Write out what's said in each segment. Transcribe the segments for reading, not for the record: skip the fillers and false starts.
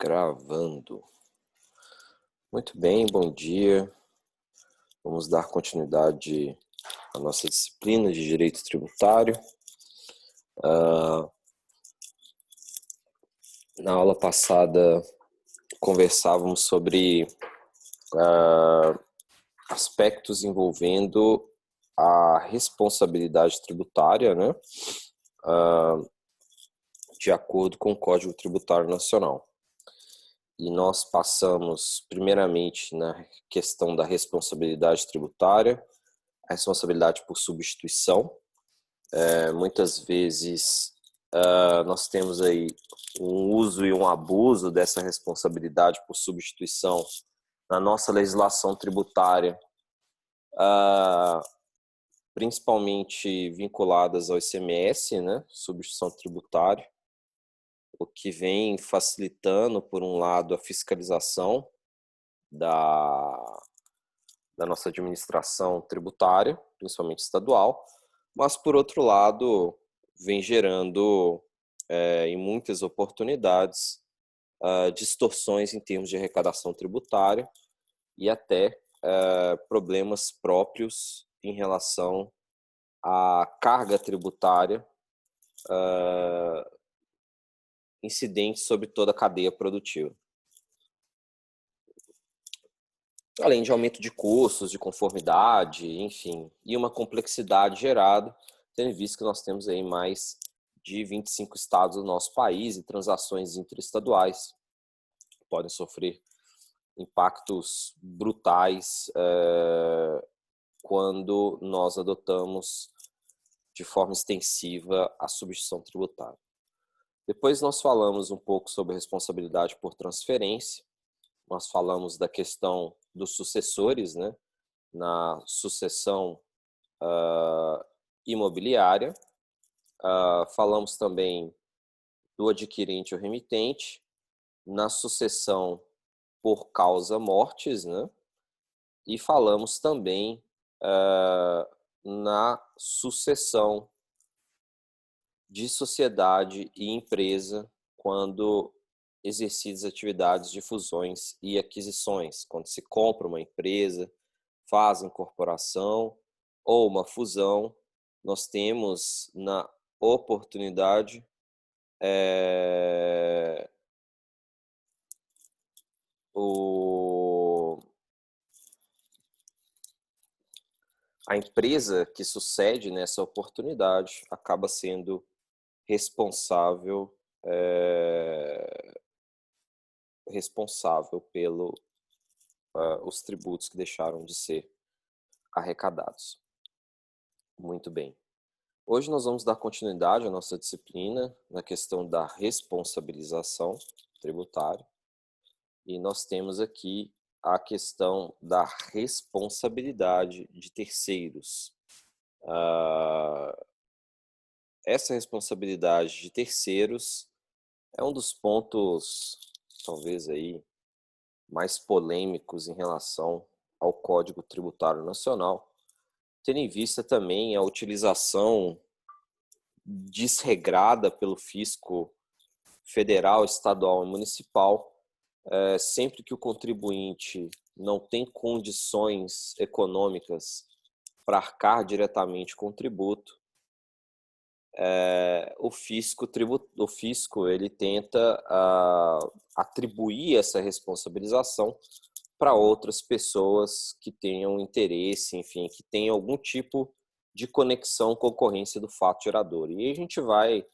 Gravando. Muito bem, bom dia. Vamos dar continuidade à nossa disciplina de Direito Tributário. Na aula passada, conversávamos sobre aspectos envolvendo a responsabilidade tributária, né? De acordo com o Código Tributário Nacional. E nós passamos, primeiramente, na questão da responsabilidade tributária, a responsabilidade por substituição. Muitas vezes nós temos aí um uso e um abuso dessa responsabilidade por substituição na nossa legislação tributária, principalmente vinculadas ao ICMS, né, substituição tributária, o que vem facilitando, por um lado, a fiscalização da nossa administração tributária, principalmente estadual, mas, por outro lado, vem gerando, em muitas oportunidades, distorções em termos de arrecadação tributária e até problemas próprios em relação à carga tributária incidentes sobre toda a cadeia produtiva. Além de aumento de custos, de conformidade, enfim, e uma complexidade gerada, tendo visto que nós temos aí mais de 25 estados do nosso país e transações interestaduais podem sofrer impactos brutais quando nós adotamos de forma extensiva a substituição tributária. Depois nós falamos um pouco sobre responsabilidade por transferência, nós falamos da questão dos sucessores, né, na sucessão imobiliária, falamos também do adquirente ou remitente, na sucessão por causa mortis, né, e falamos também na sucessão de sociedade e empresa quando exercidas atividades de fusões e aquisições, quando se compra uma empresa, faz incorporação ou uma fusão, nós temos na oportunidade a empresa que sucede nessa oportunidade acaba sendo responsável pelo os tributos que deixaram de ser arrecadados. Muito bem. Hoje nós vamos dar continuidade à nossa disciplina na questão da responsabilização tributária e nós temos aqui a questão da responsabilidade de terceiros. Essa responsabilidade de terceiros é um dos pontos, talvez aí, mais polêmicos em relação ao Código Tributário Nacional, tendo em vista também a utilização desregrada pelo fisco federal, estadual e municipal, sempre que o contribuinte não tem condições econômicas para arcar diretamente com o tributo, o fisco ele tenta atribuir essa responsabilização para outras pessoas que tenham interesse, enfim, que tenham algum tipo de conexão com a ocorrência do fato gerador. E aí a gente vai,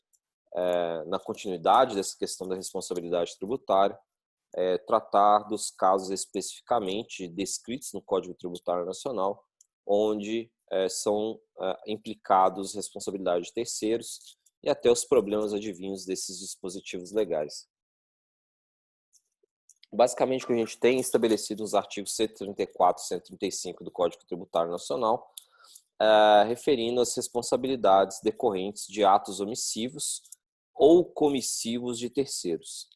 na continuidade dessa questão da responsabilidade tributária, tratar dos casos especificamente descritos no Código Tributário Nacional, onde são implicados responsabilidade de terceiros e até os problemas advindos desses dispositivos legais. Basicamente, o que a gente tem estabelecido nos artigos 134 e 135 do Código Tributário Nacional, referindo às responsabilidades decorrentes de atos omissivos ou comissivos de terceiros.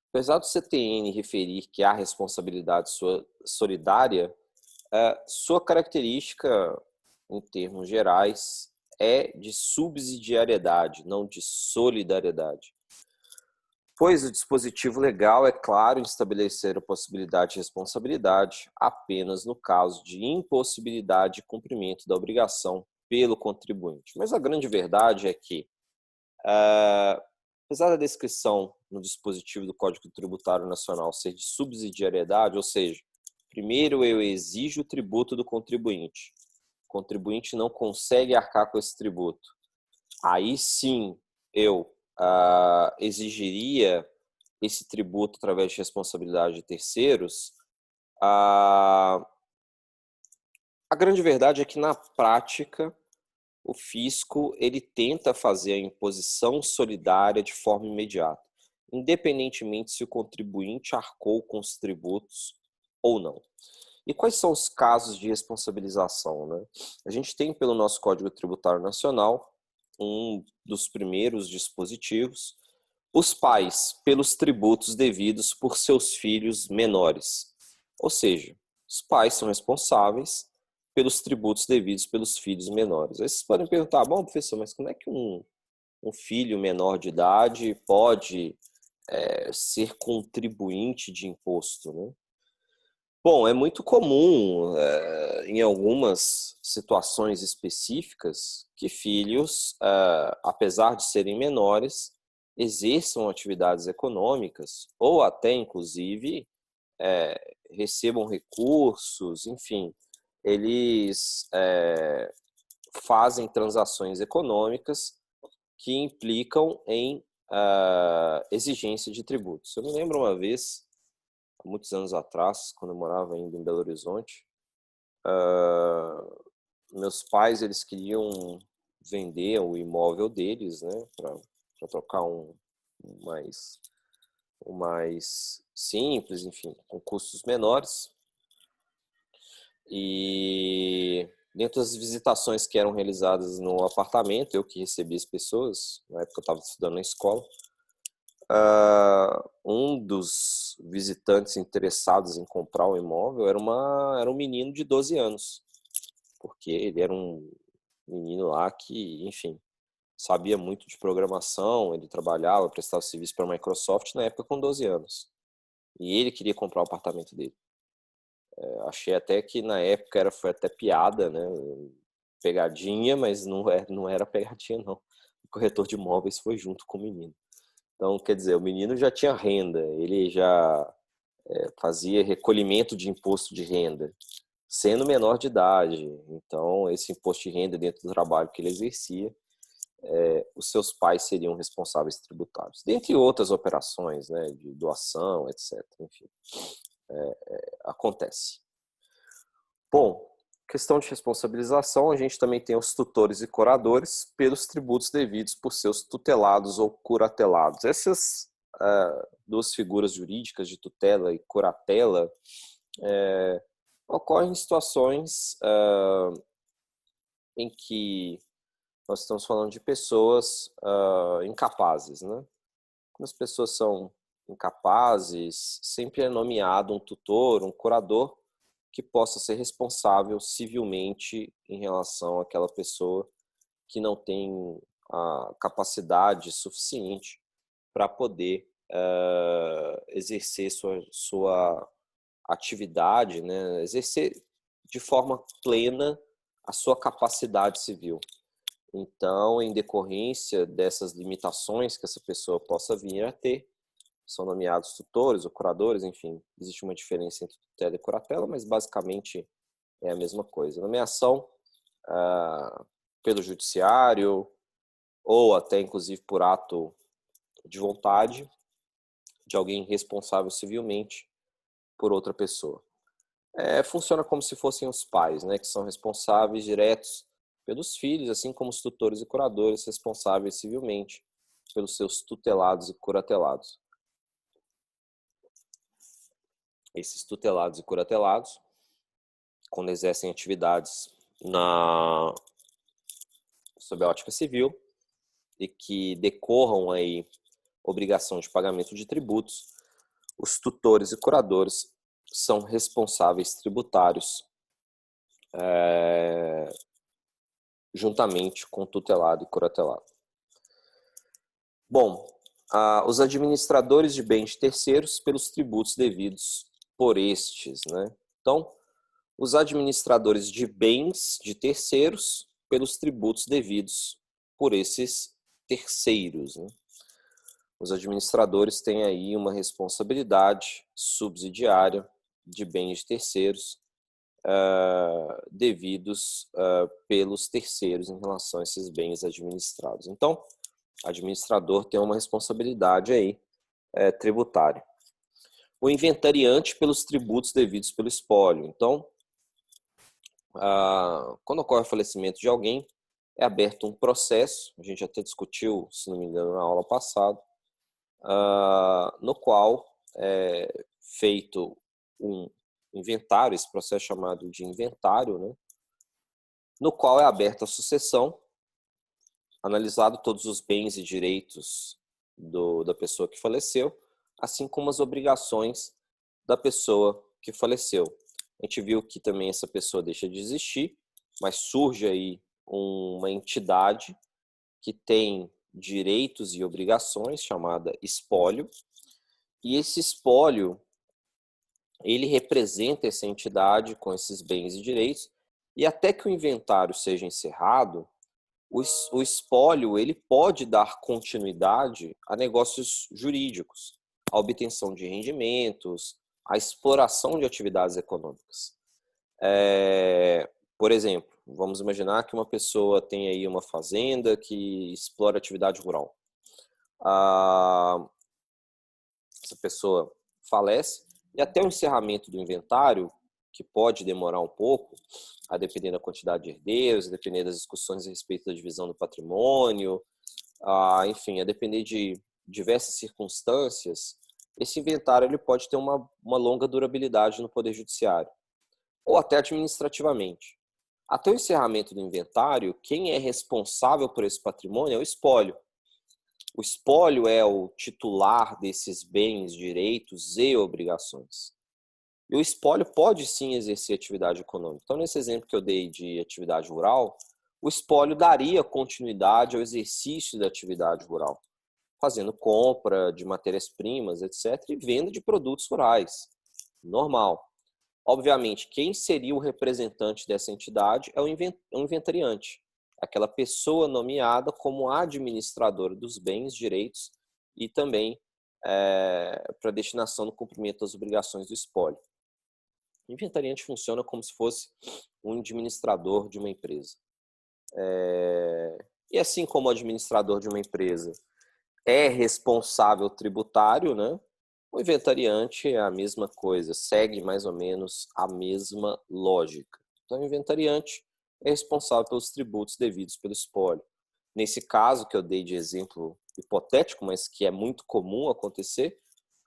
Apesar do CTN referir que há responsabilidade solidária, sua característica, em termos gerais, é de subsidiariedade, não de solidariedade. pois o dispositivo legal é claro em estabelecer a possibilidade de responsabilidade apenas no caso de impossibilidade de cumprimento da obrigação pelo contribuinte. Mas a grande verdade é que, apesar da descrição no dispositivo do Código Tributário Nacional ser de subsidiariedade, ou seja, primeiro eu exijo o tributo do contribuinte, o contribuinte não consegue arcar com esse tributo, aí sim eu exigiria esse tributo através de responsabilidade de terceiros. A grande verdade é que, na prática, o fisco ele tenta fazer a imposição solidária de forma imediata, independentemente se o contribuinte arcou com os tributos ou não. E quais são os casos de responsabilização, né? A gente tem, pelo nosso Código Tributário Nacional, um dos primeiros dispositivos, os pais pelos tributos devidos por seus filhos menores. Ou seja, os pais são responsáveis pelos tributos devidos pelos filhos menores. Aí vocês podem perguntar, bom, professor, mas como é que um filho menor de idade pode ser contribuinte de imposto, né? Bom, é muito comum, em algumas situações específicas, que filhos, apesar de serem menores, exerçam atividades econômicas ou até, inclusive, recebam recursos, enfim, eles fazem transações econômicas que implicam em exigência de tributos. Eu me lembro uma vez, há muitos anos atrás, quando eu morava ainda em Belo Horizonte, meus pais eles queriam vender o imóvel deles, né, para trocar um mais simples, enfim, com custos menores. E dentro das visitações que eram realizadas no apartamento, eu que recebia as pessoas, na época eu estava estudando na escola, um dos visitantes interessados em comprar o imóvel era um menino de 12 anos, porque ele era um menino lá que, enfim, sabia muito de programação, ele trabalhava, prestava serviço para a Microsoft na época com 12 anos. E ele queria comprar o apartamento dele. Achei até que na época foi até piada, né? Pegadinha, mas não era pegadinha, não. O corretor de imóveis foi junto com o menino. Então, quer dizer, o menino já tinha renda, ele já fazia recolhimento de imposto de renda, sendo menor de idade. Então, esse imposto de renda dentro do trabalho que ele exercia, os seus pais seriam responsáveis tributários. Dentre outras operações, né, de doação, etc. Enfim, acontece. Bom, questão de responsabilização, a gente também tem os tutores e curadores pelos tributos devidos por seus tutelados ou curatelados. Essas duas figuras jurídicas de tutela e curatela ocorrem em situações em que nós estamos falando de pessoas incapazes, né? Quando as pessoas são incapazes, sempre é nomeado um tutor, um curador, que possa ser responsável civilmente em relação àquela pessoa que não tem a capacidade suficiente para poder exercer sua atividade, né? Exercer de forma plena a sua capacidade civil. Então, em decorrência dessas limitações que essa pessoa possa vir a ter, são nomeados tutores ou curadores, enfim, existe uma diferença entre tutela e curatela, mas basicamente é a mesma coisa. Nomeação pelo judiciário ou até inclusive por ato de vontade de alguém responsável civilmente por outra pessoa. Funciona como se fossem os pais, né, que são responsáveis diretos pelos filhos, assim como os tutores e curadores responsáveis civilmente pelos seus tutelados e curatelados. Esses tutelados e curatelados, quando exercem atividades sob a ótica civil e que decorram aí obrigação de pagamento de tributos, os tutores e curadores são responsáveis tributários juntamente com tutelado e curatelado. Bom, os administradores de bens de terceiros pelos tributos devidos por estes, né? Então, os administradores de bens de terceiros pelos tributos devidos por esses terceiros, né? Os administradores têm aí uma responsabilidade subsidiária de bens de terceiros devidos pelos terceiros em relação a esses bens administrados. Então, o administrador tem uma responsabilidade aí tributária. O inventariante pelos tributos devidos pelo espólio. Então, quando ocorre o falecimento de alguém, é aberto um processo, a gente até discutiu, se não me engano, na aula passada, no qual é feito um inventário, esse processo é chamado de inventário, né? No qual é aberta a sucessão, analisado todos os bens e direitos da pessoa que faleceu, assim como as obrigações da pessoa que faleceu. A gente viu que também essa pessoa deixa de existir, mas surge aí uma entidade que tem direitos e obrigações, chamada espólio, e esse espólio, ele representa essa entidade com esses bens e direitos, e até que o inventário seja encerrado, o espólio ele pode dar continuidade a negócios jurídicos, a obtenção de rendimentos, a exploração de atividades econômicas. Por exemplo, vamos imaginar que uma pessoa tem aí uma fazenda que explora atividade rural. Essa pessoa falece e até o encerramento do inventário, que pode demorar um pouco, a depender da quantidade de herdeiros, a depender das discussões a respeito da divisão do patrimônio, enfim, a depender de diversas circunstâncias, esse inventário ele pode ter uma longa durabilidade no Poder Judiciário, ou até administrativamente. Até o encerramento do inventário, quem é responsável por esse patrimônio é o espólio. O espólio é o titular desses bens, direitos e obrigações. E o espólio pode sim exercer atividade econômica. Então, nesse exemplo que eu dei de atividade rural, o espólio daria continuidade ao exercício da atividade rural, fazendo compra de matérias-primas, etc., e venda de produtos rurais. Normal. Obviamente, quem seria o representante dessa entidade é o inventariante, aquela pessoa nomeada como administradora dos bens, direitos e também para destinação no cumprimento das obrigações do espólio. O inventariante funciona como se fosse um administrador de uma empresa. E assim como o administrador de uma empresa é responsável tributário, né? O inventariante é a mesma coisa, segue mais ou menos a mesma lógica. Então, o inventariante é responsável pelos tributos devidos pelo espólio. Nesse caso que eu dei de exemplo hipotético, mas que é muito comum acontecer,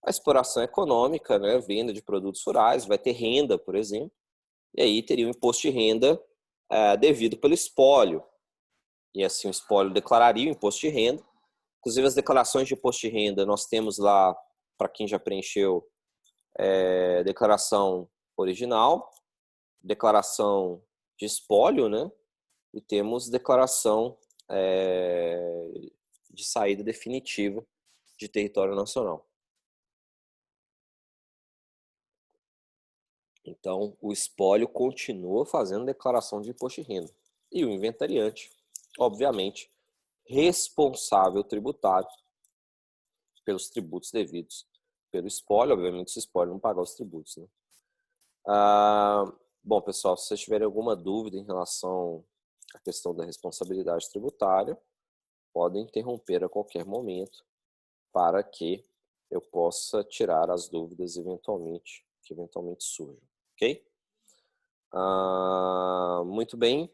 a exploração econômica, né, venda de produtos rurais, vai ter renda, por exemplo, e aí teria o imposto de renda devido pelo espólio. E assim o espólio declararia o imposto de renda. Inclusive as declarações de imposto de renda, nós temos lá, para quem já preencheu, declaração original, declaração de espólio, né? E temos declaração de saída definitiva de território nacional. Então, o espólio continua fazendo declaração de imposto de renda. E o inventariante, obviamente, responsável tributário pelos tributos devidos pelo espólio. Obviamente, se o espólio não pagar os tributos, né? Bom, pessoal, se vocês tiverem alguma dúvida em relação à questão da responsabilidade tributária, podem interromper a qualquer momento para que eu possa tirar as dúvidas que eventualmente surjam, ok? Muito bem,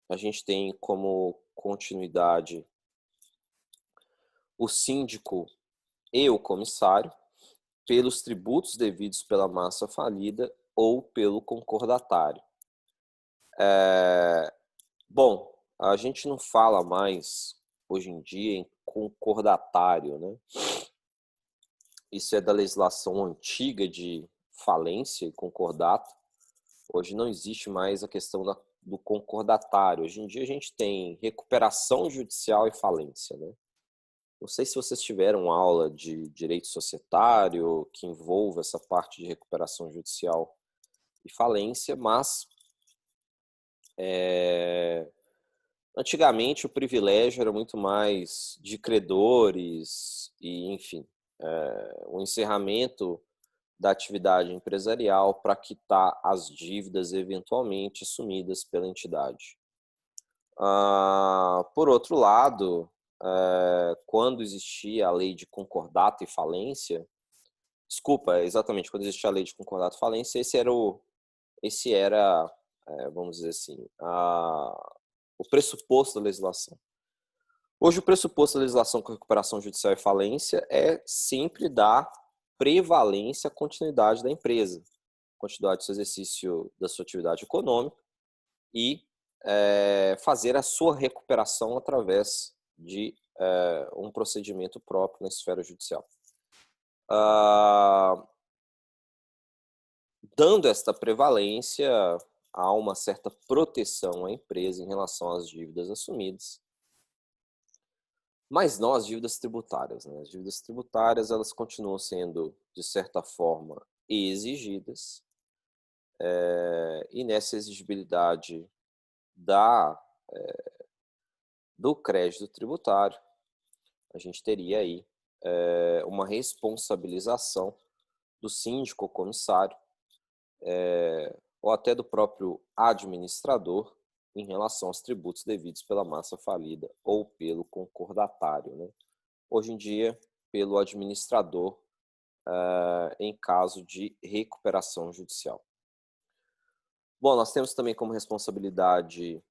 a gente tem como continuidade o síndico e o comissário pelos tributos devidos pela massa falida ou pelo concordatário. Bom, a gente não fala mais hoje em dia em concordatário, né? Isso é da legislação antiga de falência e concordato. Hoje não existe mais a questão do concordatário. Hoje em dia a gente tem recuperação judicial e falência, né? Não sei se vocês tiveram aula de direito societário que envolva essa parte de recuperação judicial e falência, mas antigamente o privilégio era muito mais de credores e, enfim, o encerramento da atividade empresarial para quitar as dívidas eventualmente assumidas pela entidade. Por outro lado, quando existia a lei de concordato e falência, desculpa, exatamente, quando existia a lei de concordato e falência, esse era, vamos dizer assim, o pressuposto da legislação. Hoje, o pressuposto da legislação com recuperação judicial e falência é sempre dar prevalência à continuidade da empresa, continuidade do seu exercício da sua atividade econômica e fazer a sua recuperação através de um procedimento próprio na esfera judicial. Dando esta prevalência, há uma certa proteção à empresa em relação às dívidas assumidas. Mas não as dívidas tributárias, né? As dívidas tributárias, elas continuam sendo, de certa forma, exigidas, e nessa exigibilidade do crédito tributário, a gente teria aí uma responsabilização do síndico ou comissário, ou até do próprio administrador, em relação aos tributos devidos pela massa falida ou pelo concordatário, né? Hoje em dia, pelo administrador, em caso de recuperação judicial. Bom, nós temos também como responsabilidade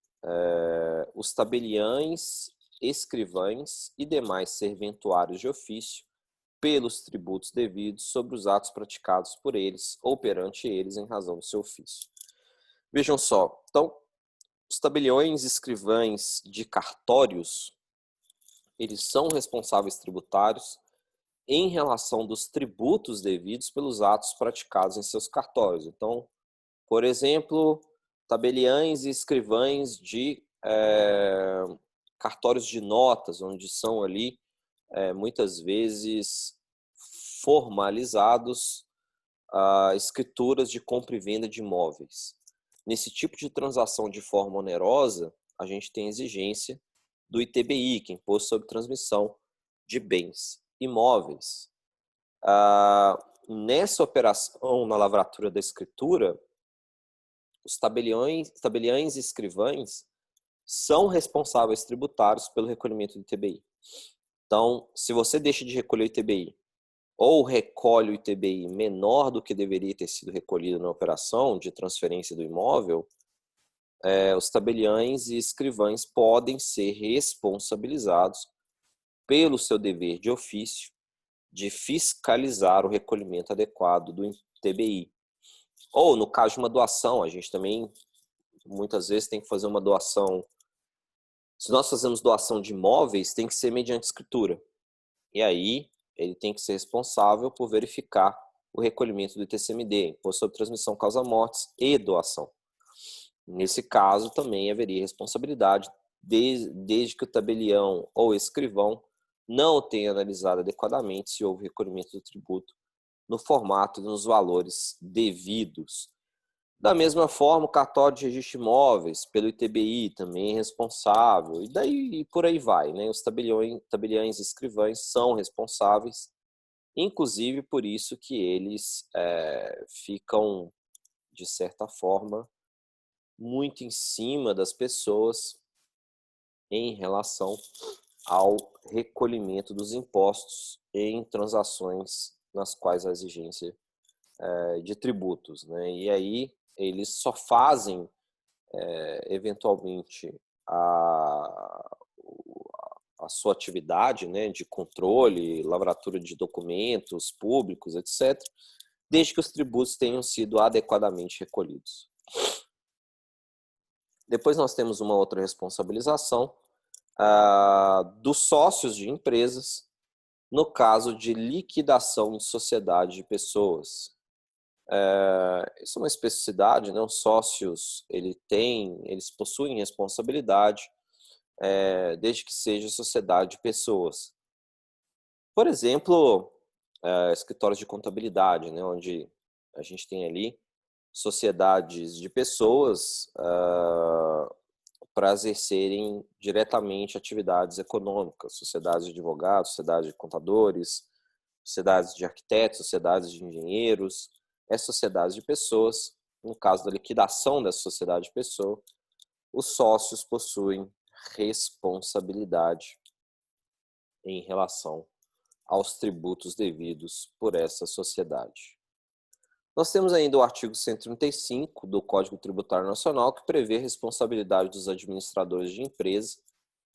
os tabeliães, escrivães e demais serventuários de ofício pelos tributos devidos sobre os atos praticados por eles ou perante eles em razão do seu ofício. Vejam só, então, os tabeliões, escrivães de cartórios, eles são responsáveis tributários em relação dos tributos devidos pelos atos praticados em seus cartórios. Então, por exemplo, tabeliães e escrivães de cartórios de notas, onde são ali muitas vezes formalizados escrituras de compra e venda de imóveis. Nesse tipo de transação de forma onerosa, a gente tem exigência do ITBI, que é Imposto sobre Transmissão de Bens Imóveis. Nessa operação, na lavratura da escritura, os tabeliães e escrivães são responsáveis tributários pelo recolhimento do ITBI. Então, se você deixa de recolher o ITBI ou recolhe o ITBI menor do que deveria ter sido recolhido na operação de transferência do imóvel, os tabeliães e escrivães podem ser responsabilizados pelo seu dever de ofício de fiscalizar o recolhimento adequado do ITBI. Ou, no caso de uma doação, a gente também muitas vezes tem que fazer uma doação. Se nós fazemos doação de imóveis, tem que ser mediante escritura. E aí, ele tem que ser responsável por verificar o recolhimento do ITCMD, Imposto sobre Transmissão Causa-Mortes e doação. Nesse caso, também haveria responsabilidade, desde que o tabelião ou escrivão não tenha analisado adequadamente se houve recolhimento do tributo no formato e nos valores devidos. Da mesma forma, o cartório de registro de imóveis, pelo ITBI, também é responsável, e daí por aí vai, né? Os tabeliães e escrivães são responsáveis, inclusive por isso que eles ficam, de certa forma, muito em cima das pessoas em relação ao recolhimento dos impostos em transações nas quais a exigência de tributos, né? E aí eles só fazem eventualmente a sua atividade, né, de controle, lavratura de documentos públicos, etc., desde que os tributos tenham sido adequadamente recolhidos. Depois nós temos uma outra responsabilização dos sócios de empresas no caso de liquidação de sociedade de pessoas. Isso é uma especificidade, né? Os sócios eles possuem responsabilidade desde que seja sociedade de pessoas. Por exemplo, escritórios de contabilidade, né, onde a gente tem ali sociedades de pessoas para exercerem diretamente atividades econômicas, sociedades de advogados, sociedades de contadores, sociedades de arquitetos, sociedades de engenheiros, sociedades de pessoas. No caso da liquidação dessa sociedade de pessoa, os sócios possuem responsabilidade em relação aos tributos devidos por essa sociedade. Nós temos ainda o artigo 135 do Código Tributário Nacional, que prevê a responsabilidade dos administradores de empresa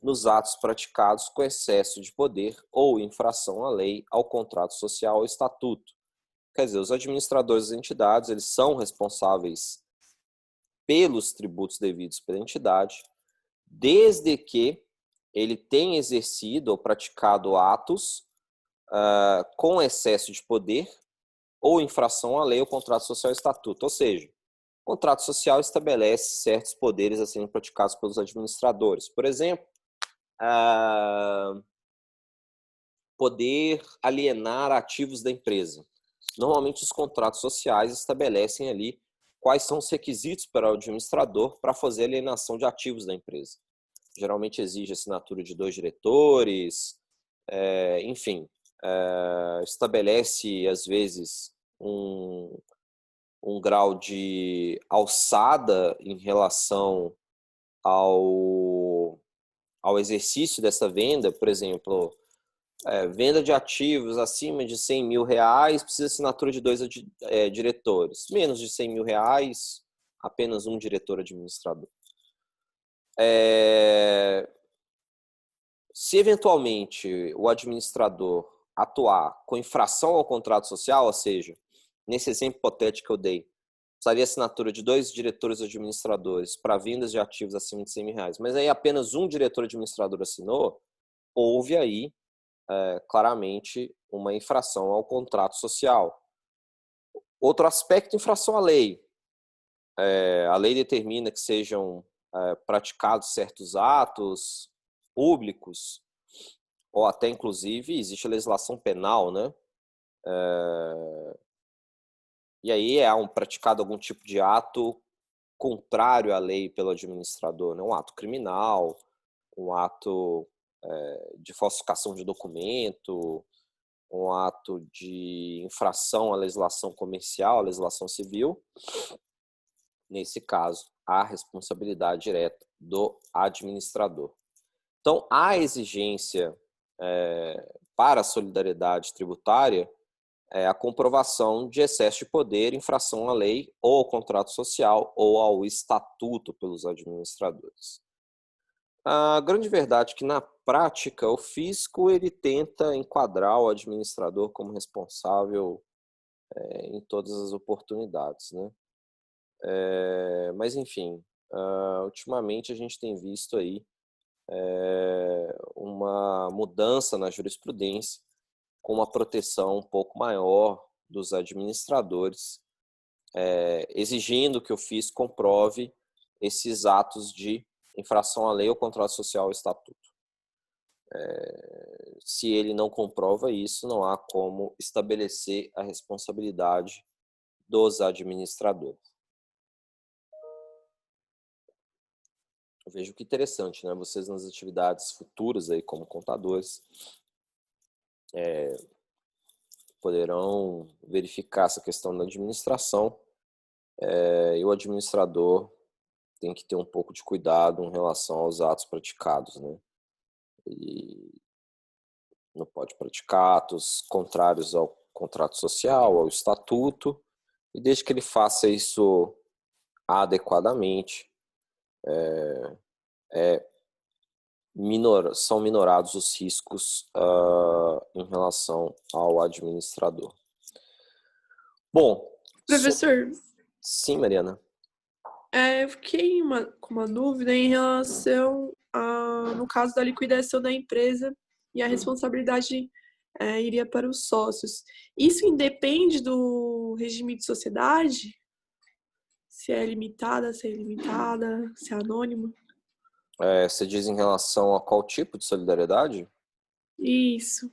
nos atos praticados com excesso de poder ou infração à lei, ao contrato social ou estatuto. Quer dizer, os administradores das entidades, eles são responsáveis pelos tributos devidos pela entidade, desde que ele tenha exercido ou praticado atos com excesso de poder ou infração à lei ou contrato social ou estatuto. Ou seja, o contrato social estabelece certos poderes a serem praticados pelos administradores. Por exemplo, poder alienar ativos da empresa. Normalmente, os contratos sociais estabelecem ali quais são os requisitos para o administrador para fazer a alienação de ativos da empresa. Geralmente exige assinatura de 2 diretores, enfim, estabelece, às vezes, um grau de alçada em relação ao exercício dessa venda. Por exemplo, venda de ativos acima de R$100 mil, precisa assinatura de 2 diretores. Menos de R$100 mil, apenas um diretor administrador. Se eventualmente o administrador atuar com infração ao contrato social, ou seja, nesse exemplo hipotético que eu dei, precisaria assinatura de 2 diretores administradores para vendas de ativos acima de R$100 mil, mas aí apenas um diretor administrador assinou, houve aí claramente uma infração ao contrato social. Outro aspecto, infração à lei. A lei determina que sejam praticados certos atos públicos, ou até, inclusive, existe a legislação penal, né? E aí praticado algum tipo de ato contrário à lei pelo administrador, né? Um ato criminal, um ato de falsificação de documento, um ato de infração à legislação comercial, à legislação civil. Nesse caso, há responsabilidade direta do administrador. Então, há exigência para a solidariedade tributária a comprovação de excesso de poder, infração à lei ou ao contrato social ou ao estatuto pelos administradores. A grande verdade é que, na prática, o fisco ele tenta enquadrar o administrador como responsável em todas as oportunidades, né? Mas, enfim, ultimamente a gente tem visto aí uma mudança na jurisprudência com uma proteção um pouco maior dos administradores, exigindo que o fisco comprove esses atos de infração à lei ou contrato social ou estatuto. Se ele não comprova isso, não há como estabelecer a responsabilidade dos administradores. Eu vejo que interessante, né? Vocês nas atividades futuras aí como contadores poderão verificar essa questão da administração, e o administrador tem que ter um pouco de cuidado em relação aos atos praticados, né? E não pode praticar atos contrários ao contrato social, ao estatuto, e desde que ele faça isso adequadamente, são minorados os riscos em relação ao administrador. Bom, Professor, sim, Mariana. eu fiquei com uma dúvida em relação no caso da liquidação da empresa e a responsabilidade iria para os sócios. Isso independe do regime de sociedade? Se é limitada, se é ilimitada, se é anônima? Você diz em relação a qual tipo de solidariedade? Isso.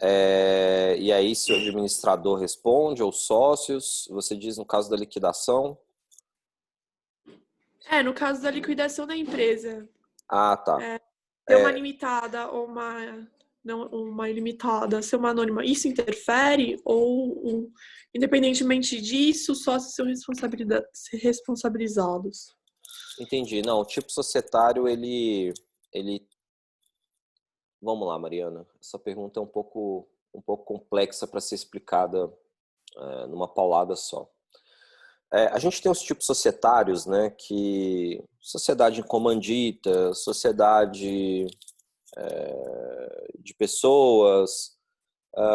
E aí, se o administrador responde, ou sócios, você diz no caso da liquidação? No caso da liquidação da empresa, Ah, tá. ser uma limitada ou uma não uma ilimitada, ser uma anônima, isso interfere? Independentemente disso, os sócios são responsabilizados? Entendi. Não, o tipo societário, ele... Vamos lá, Mariana. Essa pergunta é um pouco complexa para ser explicada numa paulada só. A gente tem os tipos societários, né, que sociedade em comandita, sociedade de pessoas,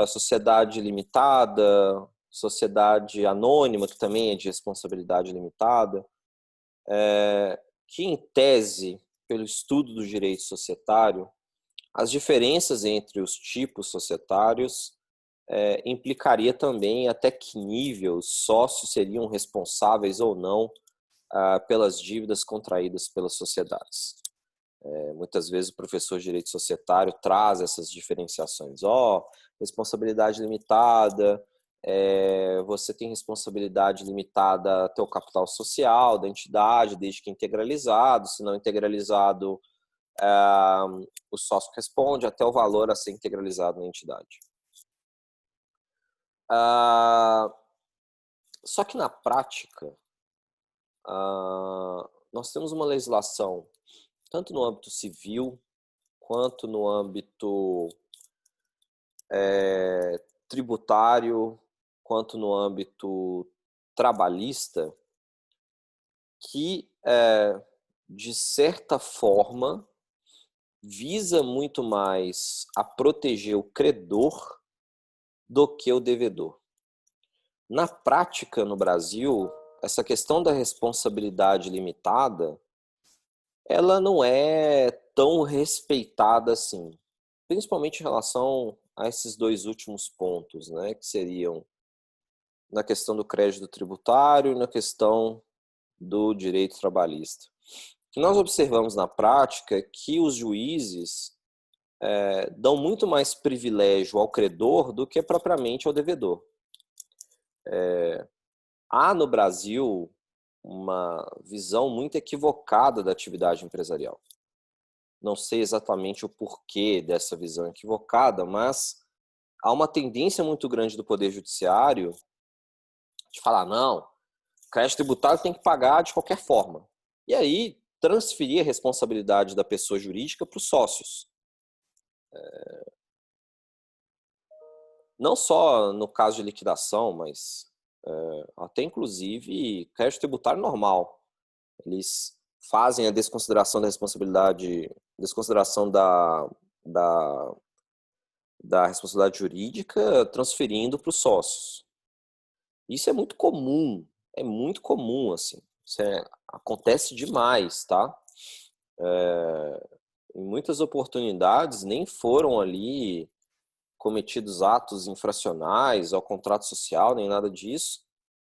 sociedade limitada, sociedade anônima, que também é de responsabilidade limitada, que em tese, pelo estudo do direito societário, as diferenças entre os tipos societários implicaria também até que nível os sócios seriam responsáveis ou não pelas dívidas contraídas pelas sociedades. Muitas vezes o professor de direito societário traz essas diferenciações. Responsabilidade limitada, você tem responsabilidade limitada até o capital social da entidade, desde que integralizado. Se não integralizado, o sócio responde até o valor a ser integralizado na entidade. Só que na prática, nós temos uma legislação, tanto no âmbito civil, quanto no âmbito tributário, quanto no âmbito trabalhista, que, de certa forma, visa muito mais a proteger o credor do que o devedor. Na prática, no Brasil, essa questão da responsabilidade limitada, ela não é tão respeitada assim, principalmente em relação a esses dois últimos pontos, né, que seriam na questão do crédito tributário e na questão do direito trabalhista. O que nós observamos na prática é que os juízes dão muito mais privilégio ao credor do que propriamente ao devedor. Há no Brasil uma visão muito equivocada da atividade empresarial. Não sei exatamente o porquê dessa visão equivocada, mas há uma tendência muito grande do Poder Judiciário de falar, não, crédito tributário tem que pagar de qualquer forma. E aí, transferir a responsabilidade da pessoa jurídica para os sócios. Não só no caso de liquidação, mas até inclusive crédito tributário normal. Eles fazem a desconsideração da responsabilidade, desconsideração da responsabilidade jurídica, transferindo para os sócios. Isso é muito comum, assim. Acontece demais, tá? Em muitas oportunidades nem foram ali cometidos atos infracionais ao contrato social, nem nada disso.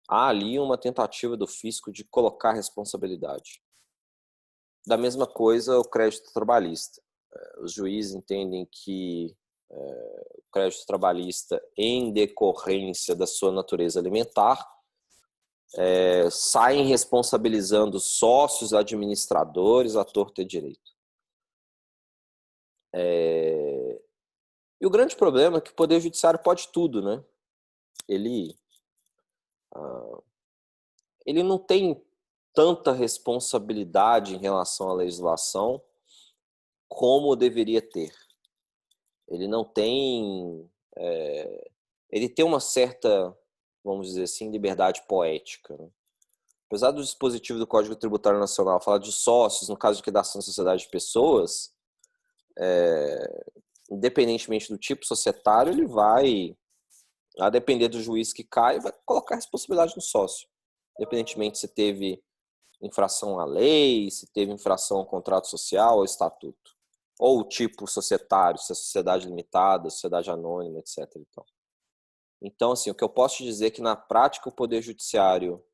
Há ali uma tentativa do fisco de colocar responsabilidade. Da mesma coisa o crédito trabalhista. Os juízes entendem que o crédito trabalhista, em decorrência da sua natureza alimentar, saem responsabilizando sócios, administradores, à torta e direito. E o grande problema é que o Poder Judiciário pode tudo, né? Ele não tem tanta responsabilidade em relação à legislação como deveria ter. Ele não tem... ele tem uma certa, vamos dizer assim, liberdade poética, né? Apesar do dispositivo do Código Tributário Nacional falar de sócios, no caso de liquidação de sociedade de pessoas, independentemente do tipo societário, ele vai, a depender do juiz que cai, vai colocar a responsabilidade no sócio. Independentemente se teve infração à lei, se teve infração ao contrato social ou estatuto. Ou o tipo societário, se é sociedade limitada, sociedade anônima, etc. Então, assim, o que eu posso te dizer é que na prática o Poder Judiciário,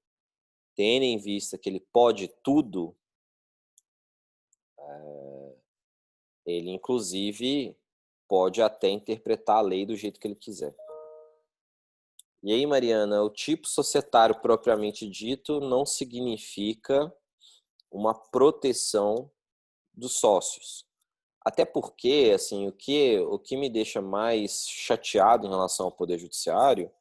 tendo em vista que ele pode tudo, ele inclusive pode até interpretar a lei do jeito que ele quiser. E aí, Mariana, o tipo societário propriamente dito não significa uma proteção dos sócios. Até porque, assim, o que me deixa mais chateado em relação ao Poder Judiciário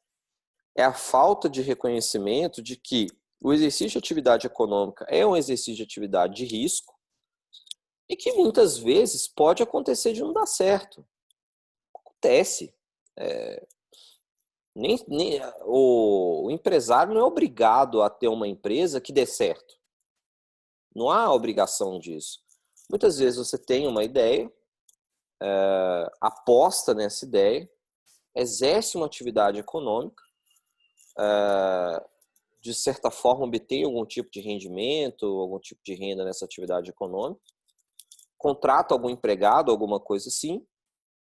é a falta de reconhecimento de que o exercício de atividade econômica é um exercício de atividade de risco e que muitas vezes pode acontecer de não dar certo. Acontece. O empresário não é obrigado a ter uma empresa que dê certo. Não há obrigação disso. Muitas vezes você tem uma ideia, aposta nessa ideia, exerce uma atividade econômica, de certa forma obtém algum tipo de rendimento, algum tipo de renda nessa atividade econômica, contrata algum empregado, alguma coisa assim,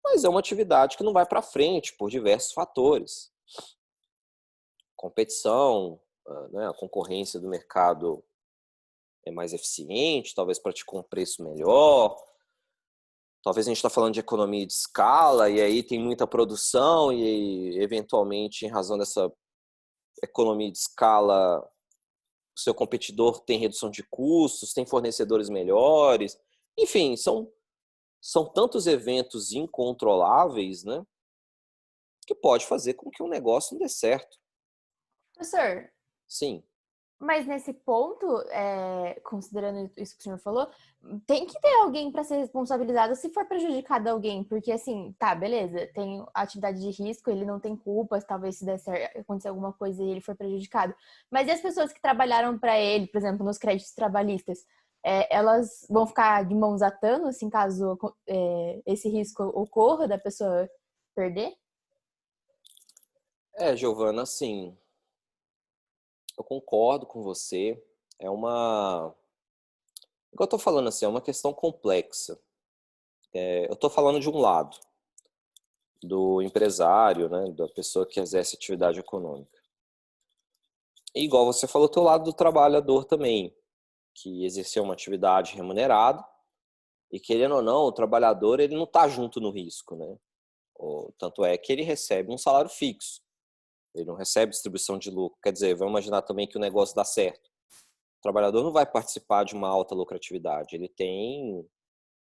mas é uma atividade que não vai para frente por diversos fatores. Competição, né, a concorrência do mercado é mais eficiente, talvez pratique um preço melhor, talvez a gente está falando de economia de escala, e aí tem muita produção, e eventualmente, em razão dessa economia de escala, o seu competidor tem redução de custos, tem fornecedores melhores. Enfim, são tantos eventos incontroláveis, né, que pode fazer com que um negócio não dê certo. Professor, Sim. mas nesse ponto, considerando isso que o senhor falou, tem que ter alguém para ser responsabilizado se for prejudicado alguém, porque assim, tá, beleza, tem atividade de risco, ele não tem culpas, talvez se der certo, acontecer alguma coisa e ele for prejudicado. Mas e as pessoas que trabalharam para ele, por exemplo, nos créditos trabalhistas, elas vão ficar de mãos atando, assim, caso esse risco ocorra da pessoa perder? Giovana, assim, eu concordo com você. É uma... O que eu estou falando assim, é uma questão complexa. Eu estou falando de um lado, do empresário, né, da pessoa que exerce atividade econômica. E igual você falou, tem o lado do trabalhador também, que exerceu uma atividade remunerada e, querendo ou não, o trabalhador ele não está junto no risco, né? Tanto é que ele recebe um salário fixo. Ele não recebe distribuição de lucro. Quer dizer, vamos imaginar também que o negócio dá certo. O trabalhador não vai participar de uma alta lucratividade. Ele tem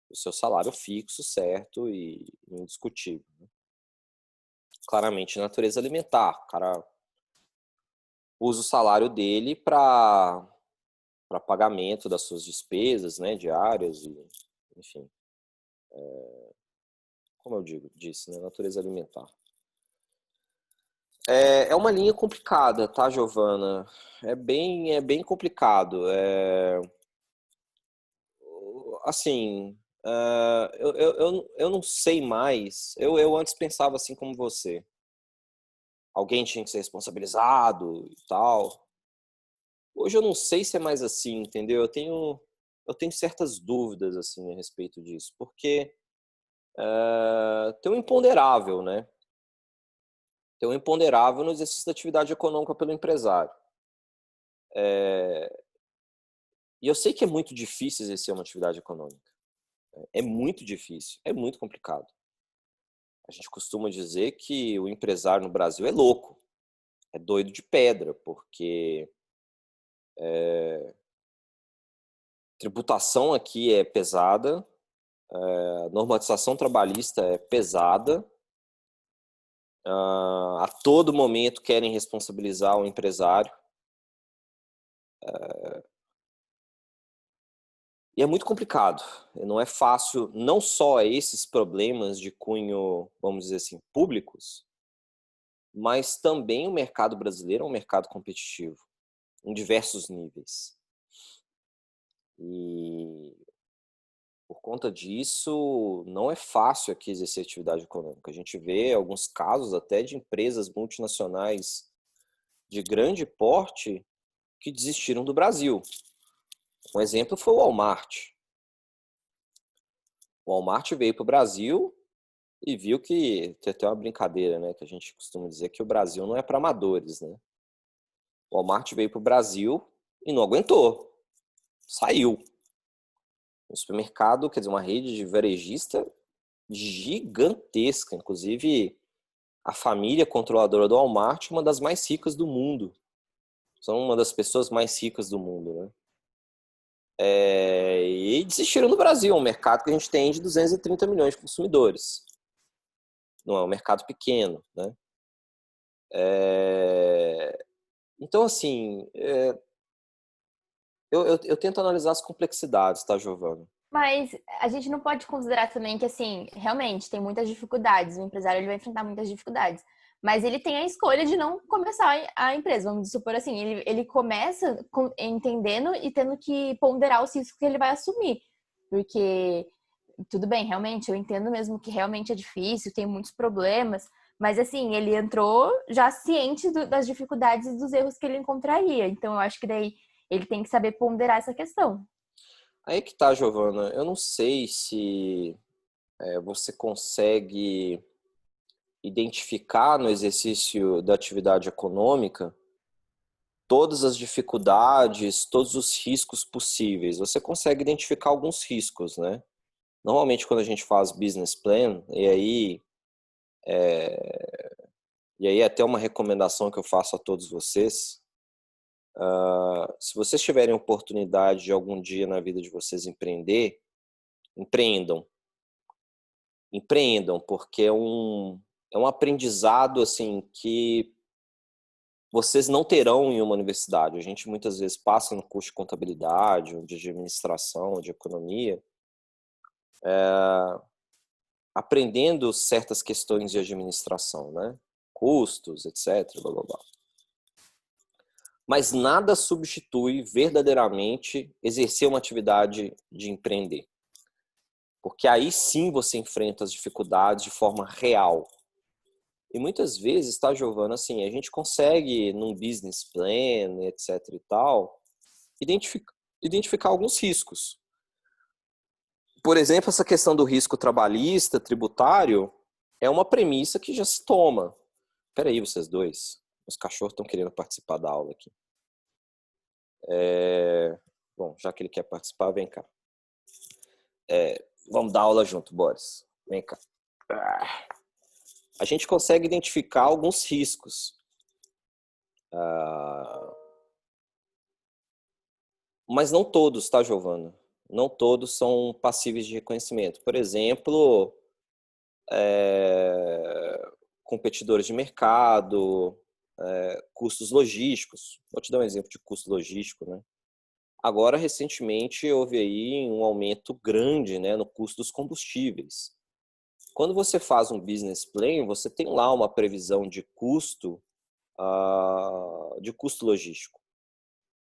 o seu salário fixo, certo e indiscutível. Claramente, natureza alimentar. O cara usa o salário dele para pagamento das suas despesas, né, diárias, e, enfim. Como eu disse, né, natureza alimentar. É uma linha complicada, tá, Giovana? É bem complicado. Assim, eu não sei mais. Eu antes pensava assim como você. Alguém tinha que ser responsabilizado e tal. Hoje eu não sei se é mais assim, entendeu? Eu tenho certas dúvidas assim a respeito disso, porque tem um imponderável, né? Tem um imponderável no exercício da atividade econômica pelo empresário. E eu sei que é muito difícil exercer uma atividade econômica. É muito difícil, é muito complicado. A gente costuma dizer que o empresário no Brasil é louco, é doido de pedra, porque tributação aqui é pesada, a normatização trabalhista é pesada, a todo momento querem responsabilizar o empresário. E é muito complicado, não é fácil, não só esses problemas de cunho, vamos dizer assim, públicos, mas também o mercado brasileiro é um mercado competitivo, em diversos níveis. E por conta disso, não é fácil aqui exercer atividade econômica. A gente vê alguns casos até de empresas multinacionais de grande porte que desistiram do Brasil. Um exemplo foi o Walmart. O Walmart veio para o Brasil e viu que tem até uma brincadeira, né, que a gente costuma dizer que o Brasil não é para amadores, né? O Walmart veio para o Brasil e não aguentou, saiu. Um supermercado, quer dizer, uma rede de varejista gigantesca. Inclusive, a família controladora do Walmart é uma das mais ricas do mundo. São uma das pessoas mais ricas do mundo, né? E desistiram do Brasil, um mercado que a gente tem de 230 milhões de consumidores. Não é um mercado pequeno, né? Então, assim, eu tento analisar as complexidades, tá, Giovana? Mas a gente não pode considerar também que, assim, realmente tem muitas dificuldades. O empresário ele vai enfrentar muitas dificuldades. Mas ele tem a escolha de não começar a empresa. Vamos supor assim, ele começa entendendo e tendo que ponderar os riscos que ele vai assumir. Porque, tudo bem, realmente, eu entendo mesmo que realmente é difícil, tem muitos problemas. Mas, assim, ele entrou já ciente das dificuldades e dos erros que ele encontraria. Então, eu acho que daí ele tem que saber ponderar essa questão. Aí que tá, Giovana. Eu não sei se você consegue identificar no exercício da atividade econômica todas as dificuldades, todos os riscos possíveis. Você consegue identificar alguns riscos, né? Normalmente, quando a gente faz business plan, e aí até uma recomendação que eu faço a todos vocês, se vocês tiverem oportunidade de algum dia na vida de vocês empreender, empreendam. Empreendam, porque é um aprendizado assim que vocês não terão em uma universidade. A gente muitas vezes passa no curso de contabilidade, ou de administração, ou de economia, aprendendo certas questões de administração, né? Custos, etc. Blá, blá, blá. Mas nada substitui verdadeiramente exercer uma atividade de empreender. Porque aí sim você enfrenta as dificuldades de forma real. E muitas vezes, tá, Giovana, assim, a gente consegue, num business plan, etc e tal, identificar alguns riscos. Por exemplo, essa questão do risco trabalhista, tributário, é uma premissa que já se toma. Peraí, vocês dois. Os cachorros estão querendo participar da aula aqui. Bom, já que ele quer participar, vem cá. Vamos dar aula junto, Boris. Vem cá. A gente consegue identificar alguns riscos. Mas não todos, tá, Giovana? Não todos são passíveis de reconhecimento. Por exemplo, competidores de mercado, custos logísticos. Vou te dar um exemplo de custo logístico, né? Agora, recentemente, houve aí um aumento grande, né, no custo dos combustíveis. Quando você faz um business plan, você tem lá uma previsão de custo logístico.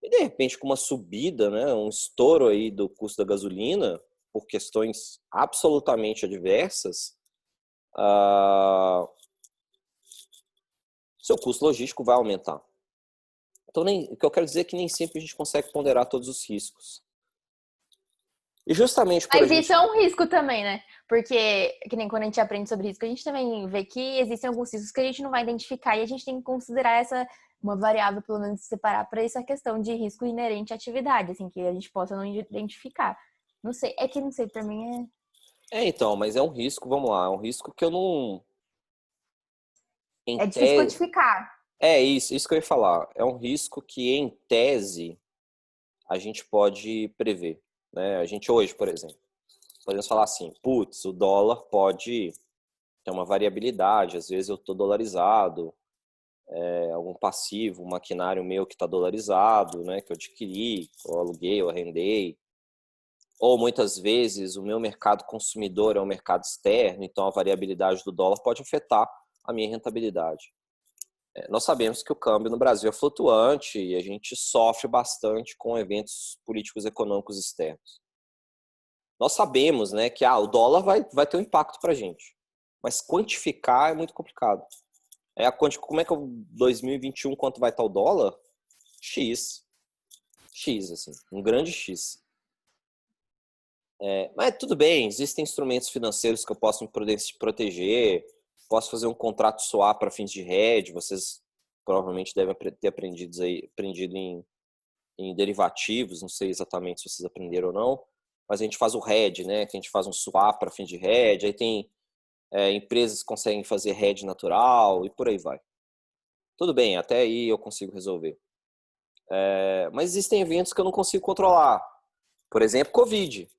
E, de repente, com uma subida, né, um estouro aí do custo da gasolina, por questões absolutamente adversas, seu custo logístico vai aumentar. Então, o que eu quero dizer é que nem sempre a gente consegue ponderar todos os riscos. E justamente por Mas isso é um risco também, né? Porque, que nem quando a gente aprende sobre risco, a gente também vê que existem alguns riscos que a gente não vai identificar e a gente tem que considerar uma variável, pelo menos, separar para essa questão de risco inerente à atividade, assim, que a gente possa não identificar. Não sei, é que não sei, para mim então, mas é um risco, vamos lá, é um risco que eu não... é difícil quantificar. Isso que eu ia falar. É um risco que, em tese, a gente pode prever, né? A gente hoje, por exemplo, podemos falar assim, putz, o dólar pode ter uma variabilidade, às vezes eu estou dolarizado, algum passivo, um maquinário meu que está dolarizado, né, que eu adquiri, eu aluguei, eu arrendei, ou muitas vezes o meu mercado consumidor é um mercado externo, então a variabilidade do dólar pode afetar a minha rentabilidade. Nós sabemos que o câmbio no Brasil é flutuante e a gente sofre bastante com eventos políticos e econômicos externos. Nós sabemos, né, que o dólar vai ter um impacto para a gente, mas quantificar é muito complicado. Como é que é o 2021, quanto vai estar o dólar? X, assim, um grande X. Mas tudo bem, existem instrumentos financeiros que eu posso me proteger, posso fazer um contrato swap para fins de hedge, vocês provavelmente devem ter aprendido em derivativos, não sei exatamente se vocês aprenderam ou não, mas a gente faz o hedge, né? Que a gente faz um swap para fins de hedge, aí tem empresas conseguem fazer hedge natural e por aí vai. Tudo bem, até aí eu consigo resolver. Mas existem eventos que eu não consigo controlar. Por exemplo, Covid.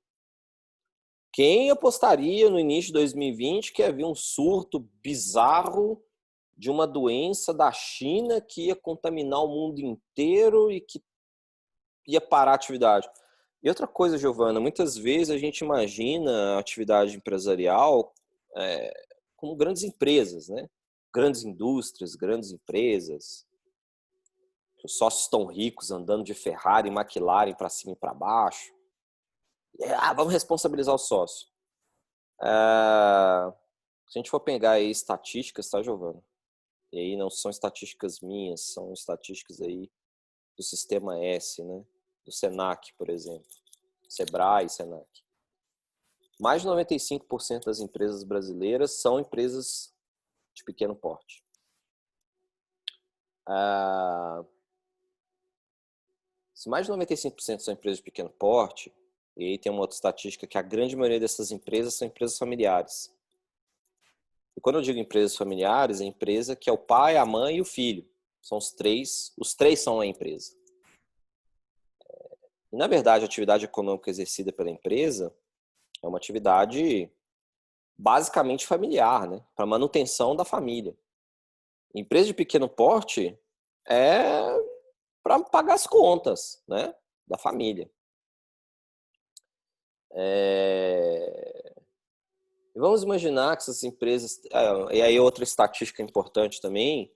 Quem apostaria no início de 2020 que havia um surto bizarro de uma doença da China que ia contaminar o mundo inteiro e que ia parar a atividade? E outra coisa, Giovana, muitas vezes a gente imagina a atividade empresarial como grandes empresas, né? Grandes indústrias, grandes empresas. Os sócios estão ricos, andando de Ferrari e McLaren para cima e para baixo. Vamos responsabilizar o sócio. Se a gente for pegar aí estatísticas, tá, Giovana? E aí não são estatísticas minhas, são estatísticas aí do Sistema S, né? Do Senac, por exemplo. Sebrae, Senac. Mais de 95% das empresas brasileiras são empresas de pequeno porte. Se mais de 95% são empresas de pequeno porte, e aí tem uma outra estatística que a grande maioria dessas empresas são empresas familiares. E quando eu digo empresas familiares, é empresa que é o pai, a mãe e o filho. São os três são a empresa. E, na verdade, a atividade econômica exercida pela empresa é uma atividade basicamente familiar, né? Para manutenção da família. Empresa de pequeno porte é para pagar as contas, né? Da família. Vamos imaginar que essas empresas... E aí outra estatística importante também,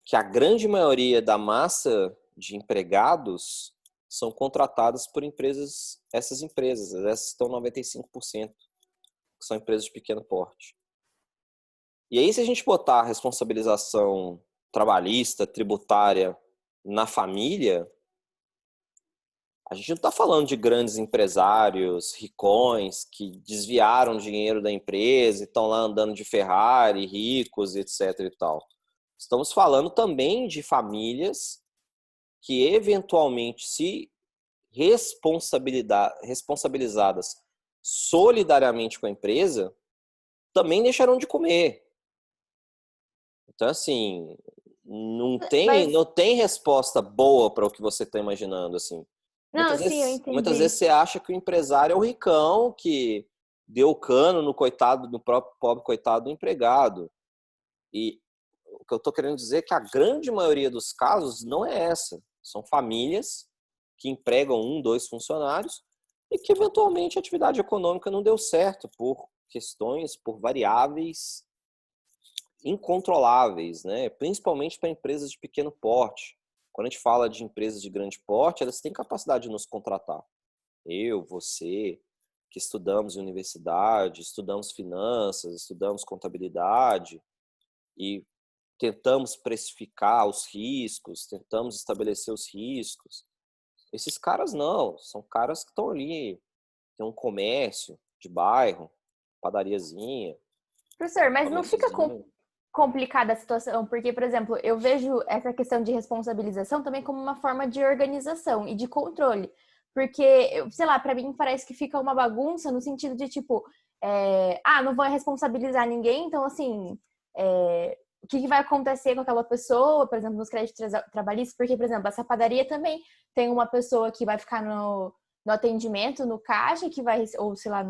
que a grande maioria da massa de empregados são contratadas por empresas, essas estão 95%, que são empresas de pequeno porte. E aí, se a gente botar a responsabilização trabalhista, tributária na família, a gente não está falando de grandes empresários, ricões, que desviaram dinheiro da empresa e estão lá andando de Ferrari, ricos, etc. e tal. Estamos falando também de famílias que eventualmente, se responsabilizadas solidariamente com a empresa, também deixarão de comer. Então, assim, não tem resposta boa para o que você está imaginando, assim. Não, sim, eu Muitas entendi. vezes você acha que o empresário é o ricão que deu cano no próprio pobre coitado do empregado. E o que eu estou querendo dizer é que a grande maioria dos casos não é essa. São famílias que empregam 1, 2 funcionários e que eventualmente a atividade econômica não deu certo por questões, por variáveis incontroláveis, né? Principalmente para empresas de pequeno porte. Quando a gente fala de empresas de grande porte, elas têm capacidade de nos contratar. Eu, você, que estudamos em universidade, estudamos finanças, estudamos contabilidade e tentamos precificar os riscos, tentamos estabelecer os riscos. Esses caras não, são caras que estão ali, tem um comércio de bairro, padariazinha, Professor, mas não fica comérciozinho. complicada a situação, porque, por exemplo, eu vejo essa questão de responsabilização também como uma forma de organização e de controle. Porque, sei lá, pra mim parece que fica uma bagunça no sentido de, tipo, não vou responsabilizar ninguém, então, assim, o que vai acontecer com aquela pessoa, por exemplo, nos créditos trabalhistas? Porque, por exemplo, essa padaria também tem uma pessoa que vai ficar no atendimento, no caixa, que vai, ou sei lá,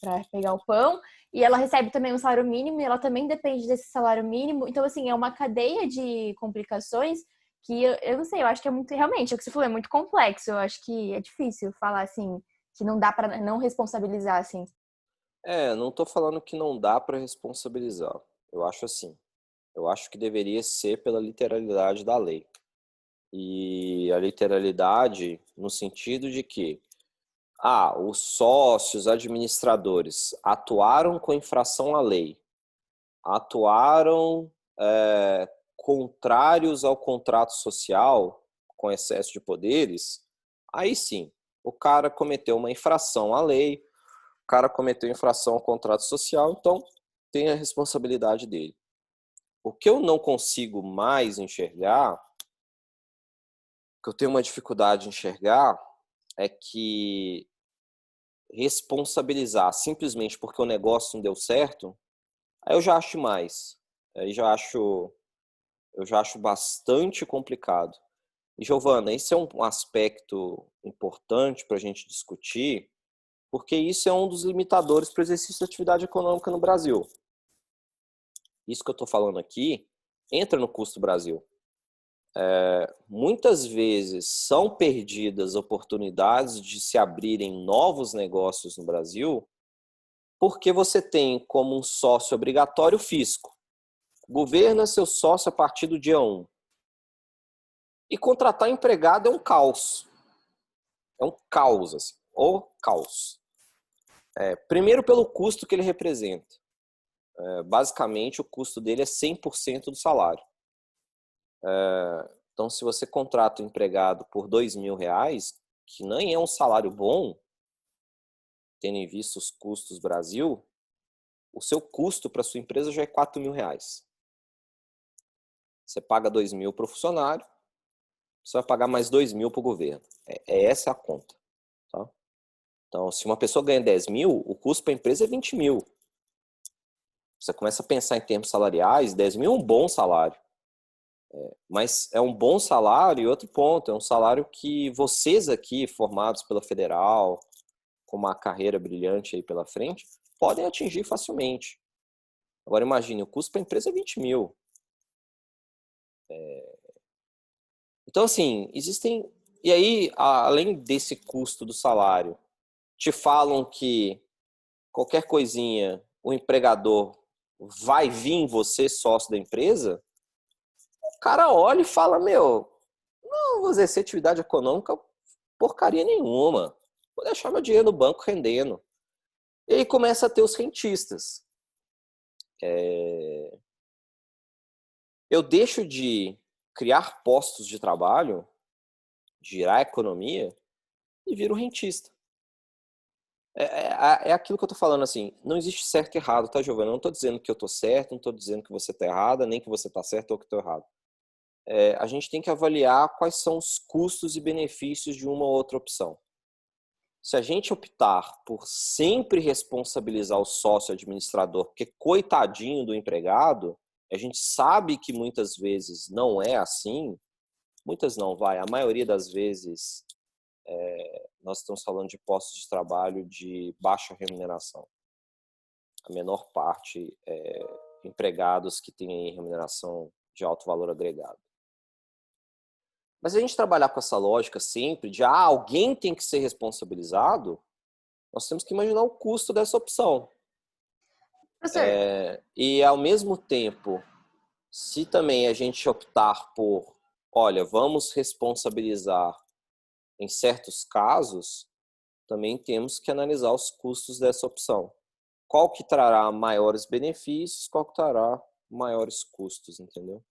para pegar o pão, e ela recebe também um salário mínimo, e ela também depende desse salário mínimo. Então, assim, é uma cadeia de complicações que eu não sei, eu acho que é muito, realmente, é o que você falou, é muito complexo. Eu acho que é difícil falar, assim, que não dá para não responsabilizar, assim. Não estou falando que não dá para responsabilizar. Eu acho assim. Eu acho que deveria ser pela literalidade da lei. E a literalidade no sentido de que os sócios, administradores atuaram com infração à lei, atuaram contrários ao contrato social, com excesso de poderes, aí sim, o cara cometeu uma infração à lei, o cara cometeu infração ao contrato social, então tem a responsabilidade dele. O que eu não consigo mais enxergar, o que eu tenho uma dificuldade de enxergar, é que responsabilizar simplesmente porque o negócio não deu certo Aí eu já acho mais. Aí eu já acho bastante complicado. E, Giovana, esse é um aspecto importante para a gente discutir, porque isso é um dos limitadores para o exercício da atividade econômica no Brasil. Isso que eu estou falando aqui entra no custo Brasil. Muitas vezes são perdidas oportunidades de se abrirem novos negócios no Brasil, porque você tem como um sócio obrigatório o fisco. O governo é seu sócio a partir do dia 1. E contratar empregado é um caos. É um caos, assim. O caos. Primeiro pelo custo que ele representa. Basicamente, o custo dele é 100% do salário. Então, se você contrata um empregado por R$ 2.000, que nem é um salário bom, tendo em vista os custos do Brasil, o seu custo para sua empresa já é R$ 4.000. Você paga 2.000 para o funcionário, você vai pagar mais 2.000 para o governo. Essa a conta. Tá? Então, se uma pessoa ganha 10.000, o custo para a empresa é 20.000. Você começa a pensar em termos salariais, 10.000 é um bom salário. Mas é um bom salário, e outro ponto, é um salário que vocês aqui, formados pela Federal, com uma carreira brilhante aí pela frente, podem atingir facilmente. Agora imagine, o custo para a empresa é 20.000. Então, assim, existem... E aí, além desse custo do salário, te falam que qualquer coisinha, o empregador vai vir você, sócio da empresa, o cara olha e fala, não vou exercer atividade econômica porcaria nenhuma. Vou deixar meu dinheiro no banco rendendo. E aí começa a ter os rentistas. Eu deixo de criar postos de trabalho, girar a economia, e viro rentista. É aquilo que eu tô falando, assim, não existe certo e errado, tá, Giovana? Eu não tô dizendo que eu tô certo, não tô dizendo que você tá errada, nem que você tá certo ou que eu tô errado. A gente tem que avaliar quais são os custos e benefícios de uma ou outra opção. Se a gente optar por sempre responsabilizar o sócio administrador, porque coitadinho do empregado, a gente sabe que muitas vezes não é assim, muitas não, a maioria das vezes nós estamos falando de postos de trabalho de baixa remuneração. A menor parte empregados que têm remuneração de alto valor agregado. Mas a gente trabalhar com essa lógica sempre de alguém tem que ser responsabilizado, nós temos que imaginar o custo dessa opção. Professor, E ao mesmo tempo, se também a gente optar por, olha, vamos responsabilizar em certos casos, também temos que analisar os custos dessa opção. Qual que trará maiores benefícios, qual que trará maiores custos, entendeu?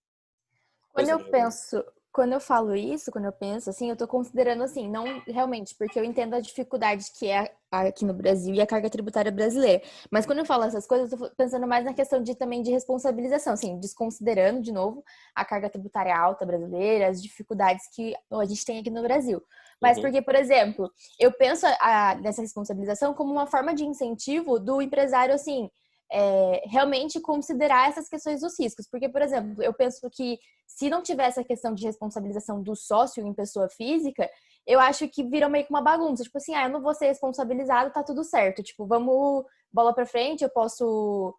quando Pois não, eu Giovana. penso, quando eu falo isso, quando eu penso assim, eu tô considerando assim, não realmente, porque eu entendo a dificuldade que é aqui no Brasil e a carga tributária brasileira. Mas quando eu falo essas coisas, eu tô pensando mais na questão de também de responsabilização, assim, desconsiderando de novo a carga tributária alta brasileira, as dificuldades que a gente tem aqui no Brasil. Mas Uhum. porque, por exemplo, eu penso nessa responsabilização como uma forma de incentivo do empresário, assim, realmente considerar essas questões dos riscos. Porque, por exemplo, eu penso que se não tiver essa questão de responsabilização do sócio em pessoa física, eu acho que vira meio que uma bagunça. Tipo assim, eu não vou ser responsabilizado, tá tudo certo. Tipo, vamos, bola pra frente, eu posso...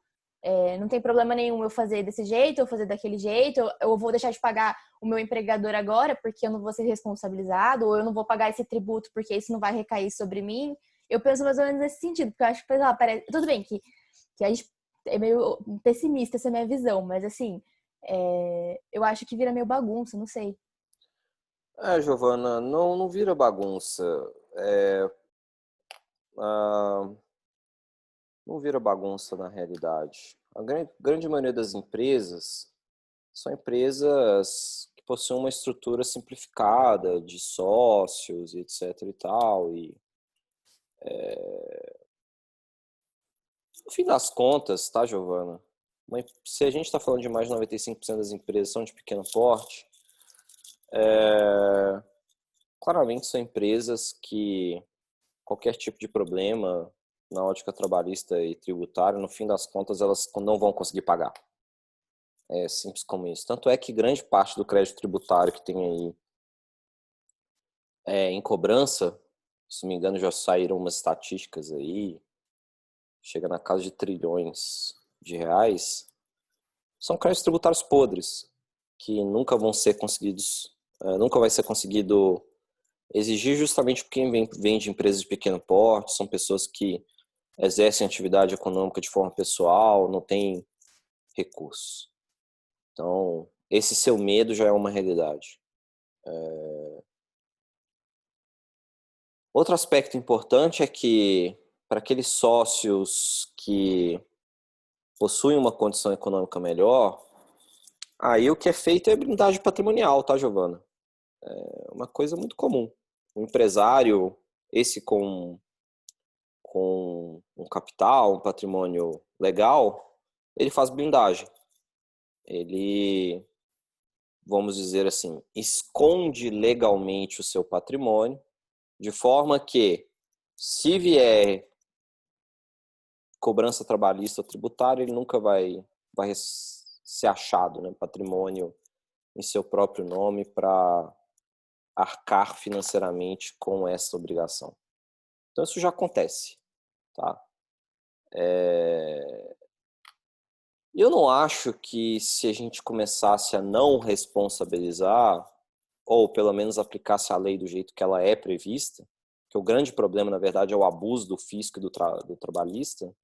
não tem problema nenhum eu fazer desse jeito, eu fazer daquele jeito, eu vou deixar de pagar o meu empregador agora porque eu não vou ser responsabilizado, ou eu não vou pagar esse tributo porque isso não vai recair sobre mim. Eu penso mais ou menos nesse sentido, porque eu acho que, parece... tudo bem que a gente é meio pessimista essa minha visão, mas assim, eu acho que vira meio bagunça, não sei. Giovana, não vira bagunça. Ah, não vira bagunça na realidade. A grande maioria das empresas são empresas que possuem uma estrutura simplificada de sócios, etc e tal. E no fim das contas, tá, Giovana? Se a gente está falando de mais de 95% das empresas são de pequeno porte, claramente são empresas que qualquer tipo de problema na ótica trabalhista e tributária, no fim das contas, elas não vão conseguir pagar. É simples como isso. Tanto é que grande parte do crédito tributário que tem aí em cobrança, se não me engano, já saíram umas estatísticas aí, chega na casa de trilhões de reais, são créditos tributários podres, que nunca vão ser conseguidos, nunca vai ser conseguido exigir, justamente porque quem vem de empresas de pequeno porte, são pessoas que exercem atividade econômica de forma pessoal, não tem recursos. Então, esse seu medo já é uma realidade. Outro aspecto importante é que, para aqueles sócios que possuem uma condição econômica melhor, aí o que é feito é blindagem patrimonial, tá, Giovana? É uma coisa muito comum. O empresário, esse com um capital, um patrimônio legal, ele faz blindagem. Ele, vamos dizer assim, esconde legalmente o seu patrimônio, de forma que, se vier cobrança trabalhista ou tributária, ele nunca vai ser achado, né, patrimônio em seu próprio nome para arcar financeiramente com essa obrigação. Então isso já acontece, tá? Eu não acho que, se a gente começasse a não responsabilizar, ou pelo menos aplicasse a lei do jeito que ela é prevista, que o grande problema, na verdade, é o abuso do fisco e do trabalhista,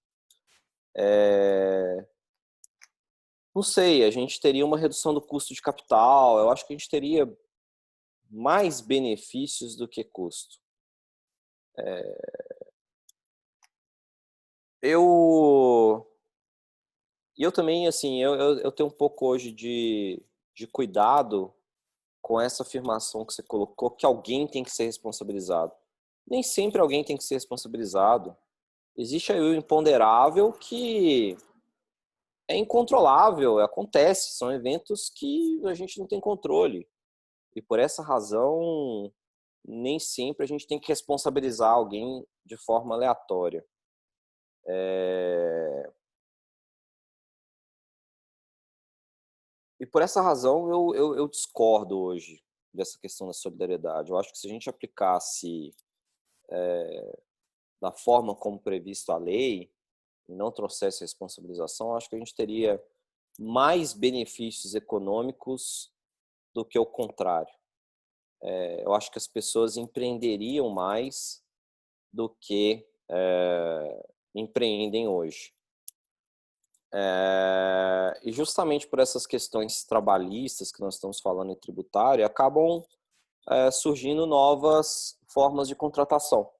não sei, a gente teria uma redução do custo de capital, eu acho que a gente teria mais benefícios do que custo. Eu também, assim, eu tenho um pouco hoje de cuidado com essa afirmação que você colocou, que alguém tem que ser responsabilizado. Nem sempre alguém tem que ser responsabilizado. Existe aí o imponderável que é incontrolável, acontece, são eventos que a gente não tem controle. E por essa razão, nem sempre a gente tem que responsabilizar alguém de forma aleatória. E por essa razão eu discordo hoje dessa questão da solidariedade. Eu acho que se a gente aplicasse da forma como previsto a lei e não trouxesse responsabilização, eu acho que a gente teria mais benefícios econômicos do que o contrário. Eu acho que as pessoas empreenderiam mais do que empreendem hoje. E justamente por essas questões trabalhistas que nós estamos falando em tributário, acabam surgindo novas formas de contratação.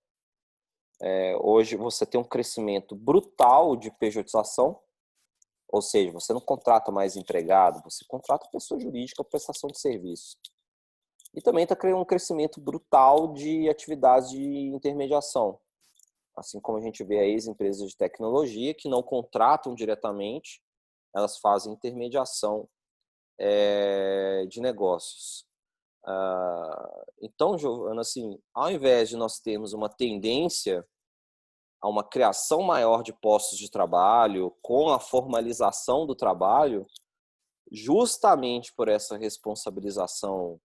Hoje você tem um crescimento brutal de pejotização, ou seja, você não contrata mais empregado, você contrata pessoa jurídica para prestação de serviço. E também está criando um crescimento brutal de atividades de intermediação. Assim como a gente vê aí as empresas de tecnologia que não contratam diretamente, elas fazem intermediação de negócios. Então, Giovana, assim, ao invés de nós termos uma tendência a uma criação maior de postos de trabalho, com a formalização do trabalho, justamente por essa responsabilização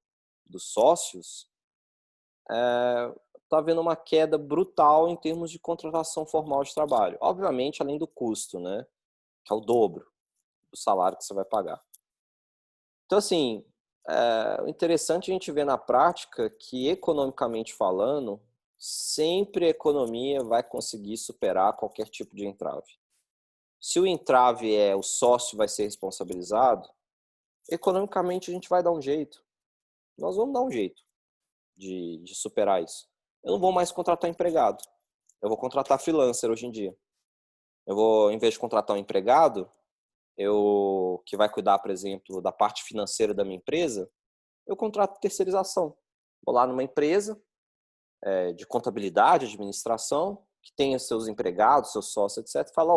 dos sócios, está havendo uma queda brutal em termos de contratação formal de trabalho. Obviamente, além do custo, né? Que é o dobro do salário que você vai pagar. Então, assim, o interessante é a gente ver na prática que, economicamente falando, sempre a economia vai conseguir superar qualquer tipo de entrave. Se o entrave é o sócio vai ser responsabilizado, economicamente a gente vai dar um jeito. Nós vamos dar um jeito de superar isso. Eu não vou mais contratar empregado. Eu vou contratar freelancer hoje em dia. Eu vou, em vez de contratar um empregado, que vai cuidar, por exemplo, da parte financeira da minha empresa, eu contrato terceirização. Vou lá numa empresa de contabilidade, administração, que tenha seus empregados, seus sócios, etc. E fala,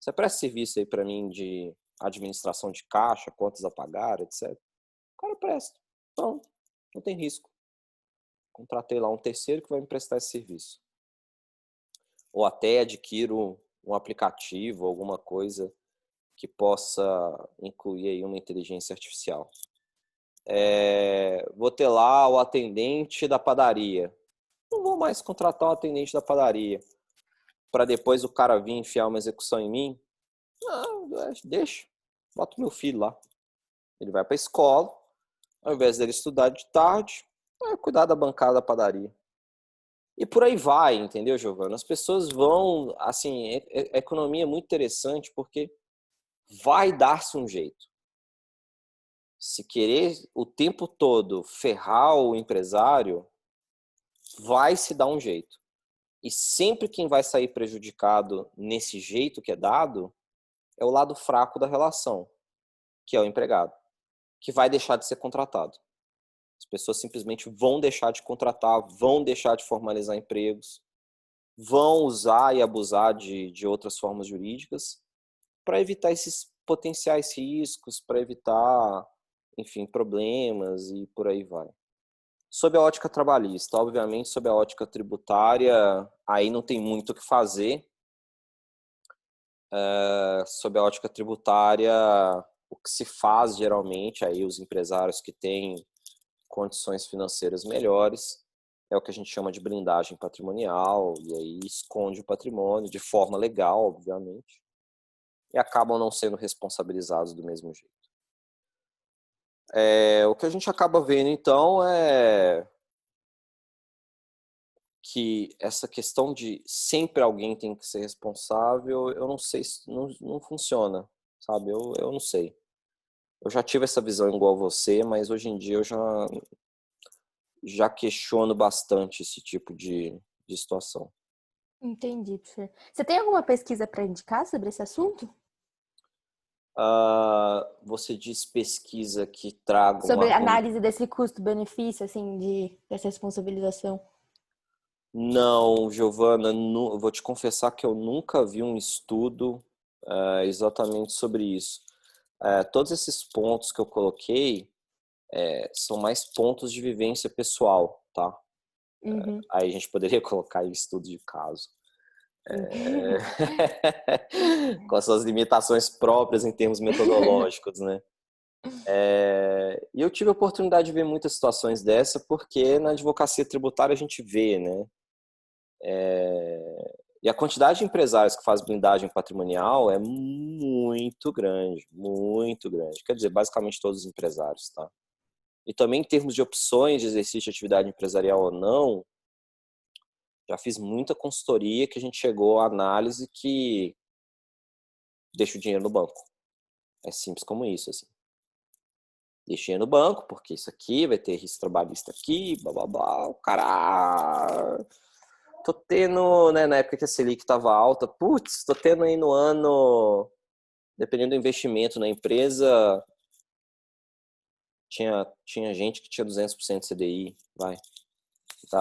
você presta serviço aí para mim de administração de caixa, contas a pagar, etc. O cara presta. Então, não tem risco. Contratei lá um terceiro que vai me prestar esse serviço. ou até adquiro um aplicativo, alguma coisa que possa incluir aí uma inteligência artificial. Vou ter lá o atendente da padaria. Não vou mais contratar um atendente da padaria para depois o cara vir enfiar uma execução em mim. Não, deixa. Bota o meu filho lá. Ele vai para a escola, ao invés dele estudar de tarde, vai cuidar da bancada da padaria. E por aí vai, entendeu, Giovana? As pessoas vão, assim, a economia é muito interessante porque vai dar-se um jeito. Se querer o tempo todo ferrar o empresário, vai se dar um jeito. E sempre quem vai sair prejudicado nesse jeito que é dado é o lado fraco da relação, que é o empregado, que vai deixar de ser contratado. As pessoas simplesmente vão deixar de contratar, vão deixar de formalizar empregos, vão usar e abusar de outras formas jurídicas para evitar esses potenciais riscos, para evitar, enfim, problemas e por aí vai. Sob a ótica trabalhista, obviamente, sob a ótica tributária, aí não tem muito o que fazer. Sob a ótica tributária, o que se faz geralmente, aí os empresários que têm condições financeiras melhores, é o que a gente chama de blindagem patrimonial, e aí esconde o patrimônio de forma legal, obviamente, e acabam não sendo responsabilizados do mesmo jeito. O que a gente acaba vendo, então, é que essa questão de sempre alguém tem que ser responsável, eu não sei, não funciona, sabe? Eu não sei. Eu já tive essa visão igual você, mas hoje em dia eu já questiono bastante esse tipo de situação. Entendi, Fer. Você tem alguma pesquisa para indicar sobre esse assunto? Você diz pesquisa que traga Sobre análise desse custo-benefício, assim, dessa responsabilização. Não, Giovana, eu vou te confessar que eu nunca vi um estudo exatamente sobre isso. Todos esses pontos que eu coloquei são mais pontos de vivência pessoal, tá? Uhum. Aí a gente poderia colocar em estudo de caso. Com as suas limitações próprias em termos metodológicos, né? E eu tive a oportunidade de ver muitas situações dessa, porque na advocacia tributária a gente vê, né? E a quantidade de empresários que faz blindagem patrimonial é muito grande, muito grande. Quer dizer, basicamente todos os empresários, tá? E também em termos de opções de exercício de atividade empresarial ou não, já fiz muita consultoria que a gente chegou à análise que deixa o dinheiro no banco. É simples como isso, assim. Deixa o dinheiro no banco, porque isso aqui vai ter risco trabalhista aqui, blá blá blá. O cara... Tô tendo, né, na época que a Selic estava alta, tô tendo aí no ano, dependendo do investimento na empresa, tinha gente que tinha 200% de CDI, vai.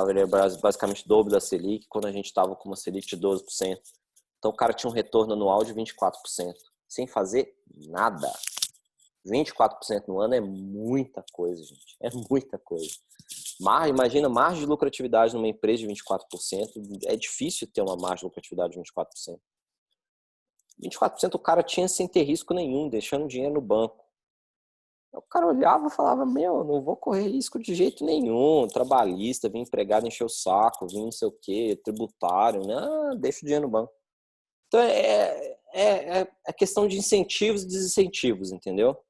Ele era basicamente o dobro da Selic, quando a gente estava com uma Selic de 12%. Então o cara tinha um retorno anual de 24%, sem fazer nada. 24% no ano é muita coisa, gente. É muita coisa. Imagina margem de lucratividade numa empresa de 24%. É difícil ter uma margem de lucratividade de 24%. 24% o cara tinha sem ter risco nenhum, deixando dinheiro no banco. O cara olhava e falava, não vou correr risco de jeito nenhum. Trabalhista, vim empregado encher o saco, vim não sei o quê, tributário, não, deixa o dinheiro no banco. Então é questão de incentivos e desincentivos, entendeu?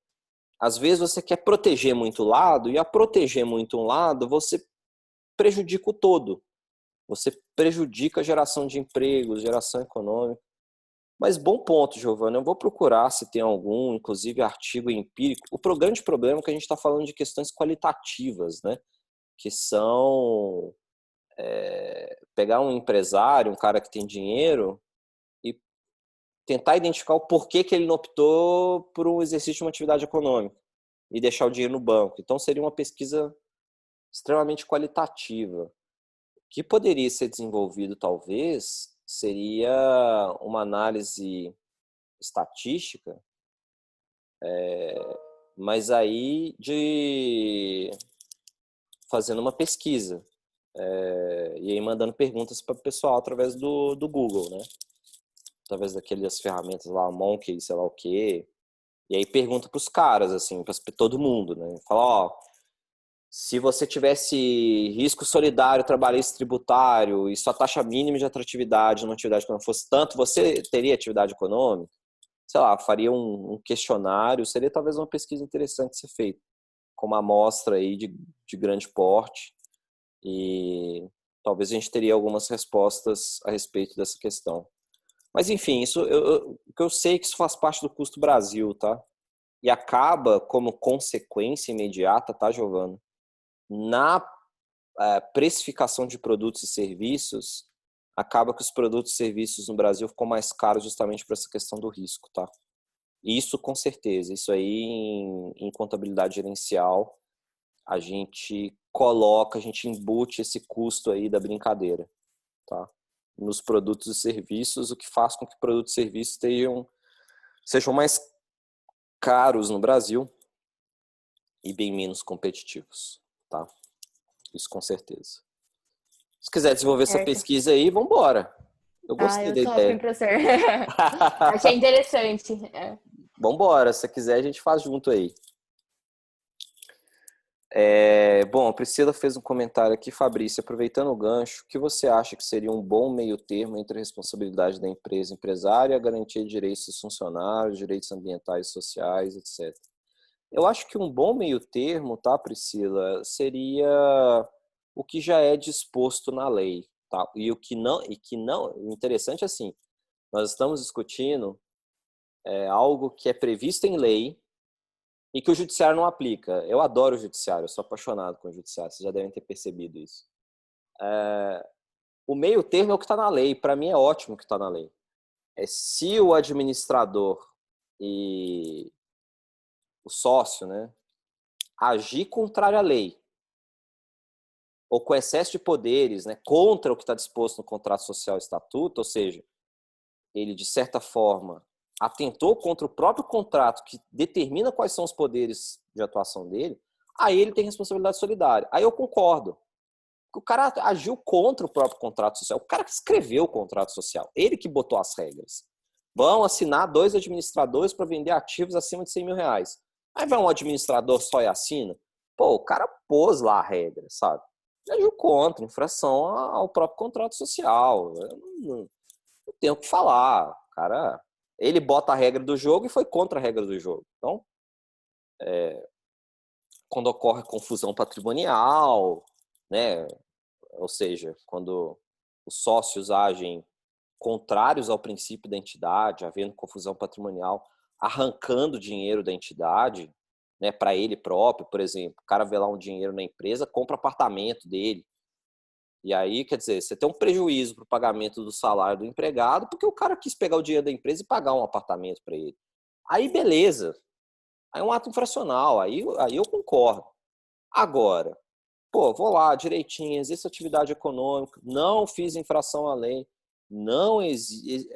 Às vezes você quer proteger muito um lado, e a proteger muito um lado, você prejudica o todo. Você prejudica a geração de empregos, geração econômica. Mas bom ponto, Giovana. Eu vou procurar se tem algum, inclusive artigo empírico. O grande problema é que a gente está falando de questões qualitativas, né? Que são pegar um empresário, um cara que tem dinheiro, e tentar identificar o porquê que ele não optou por um exercício de uma atividade econômica e deixar o dinheiro no banco. Então seria uma pesquisa extremamente qualitativa. O que poderia ser desenvolvido, talvez, seria uma análise estatística, mas aí fazendo uma pesquisa. e aí mandando perguntas para o pessoal através do Google, né? Através daquelas ferramentas lá, Monkey, sei lá o quê. E aí pergunta para os caras, assim, para todo mundo, né? Fala, ó, se você tivesse risco solidário, trabalhista, tributário e sua taxa mínima de atratividade numa atividade que não fosse tanto, você teria atividade econômica? Sei lá, faria um questionário, seria talvez uma pesquisa interessante de ser feita, com uma amostra aí de grande porte, e talvez a gente teria algumas respostas a respeito dessa questão. Mas enfim, o que eu sei é que isso faz parte do custo Brasil, tá? E acaba como consequência imediata, tá, Giovana? Na precificação de produtos e serviços, acaba que os produtos e serviços no Brasil ficam mais caros justamente por essa questão do risco, tá? Isso com certeza, isso aí em contabilidade gerencial, a gente coloca, a gente embute esse custo aí da brincadeira, tá? Nos produtos e serviços, o que faz com que produtos e serviços sejam mais caros no Brasil e bem menos competitivos, tá? Isso com certeza. Se quiser desenvolver essa Certo. pesquisa aí, vamos embora. Eu Ah, gostei eu da topo, hein, ideia. professor? Achei interessante. Vamos embora. Se quiser, a gente faz junto aí. Bom, a Priscila fez um comentário aqui. Fabrício, aproveitando o gancho, o que você acha que seria um bom meio termo entre a responsabilidade da empresa empresária, a garantia de direitos dos funcionários, direitos ambientais e sociais, etc. Eu acho que um bom meio termo, tá, Priscila, seria o que já é disposto na lei, tá? E o interessante é assim, nós estamos discutindo algo que é previsto em lei e que o judiciário não aplica. Eu adoro o judiciário, eu sou apaixonado com o judiciário, vocês já devem ter percebido isso. O meio termo é o que está na lei, para mim é ótimo o que está na lei. Se o administrador e o sócio, né, agir contrário à lei, ou com excesso de poderes, né, contra o que está disposto no contrato social e estatuto, ou seja, ele, de certa forma, atentou contra o próprio contrato que determina quais são os poderes de atuação dele, aí ele tem responsabilidade solidária. Aí eu concordo. O cara agiu contra o próprio contrato social. O cara que escreveu o contrato social. Ele que botou as regras. Vão assinar 2 administradores para vender ativos acima de 100 mil reais. Aí vai um administrador só e assina. Pô, o cara pôs lá a regra, sabe? Ele agiu contra, infração ao próprio contrato social. Eu não tenho o que falar. O cara, ele bota a regra do jogo e foi contra a regra do jogo. Então, quando ocorre confusão patrimonial, né? Ou seja, quando os sócios agem contrários ao princípio da entidade, havendo confusão patrimonial, arrancando dinheiro da entidade, né, para ele próprio, por exemplo, o cara vê lá um dinheiro na empresa, compra apartamento dele. E aí, quer dizer, você tem um prejuízo para o pagamento do salário do empregado, porque o cara quis pegar o dinheiro da empresa e pagar um apartamento para ele. Aí, beleza. Aí é um ato infracional, aí eu concordo. Agora, pô, vou lá direitinho, exerço atividade econômica, não fiz infração à lei, não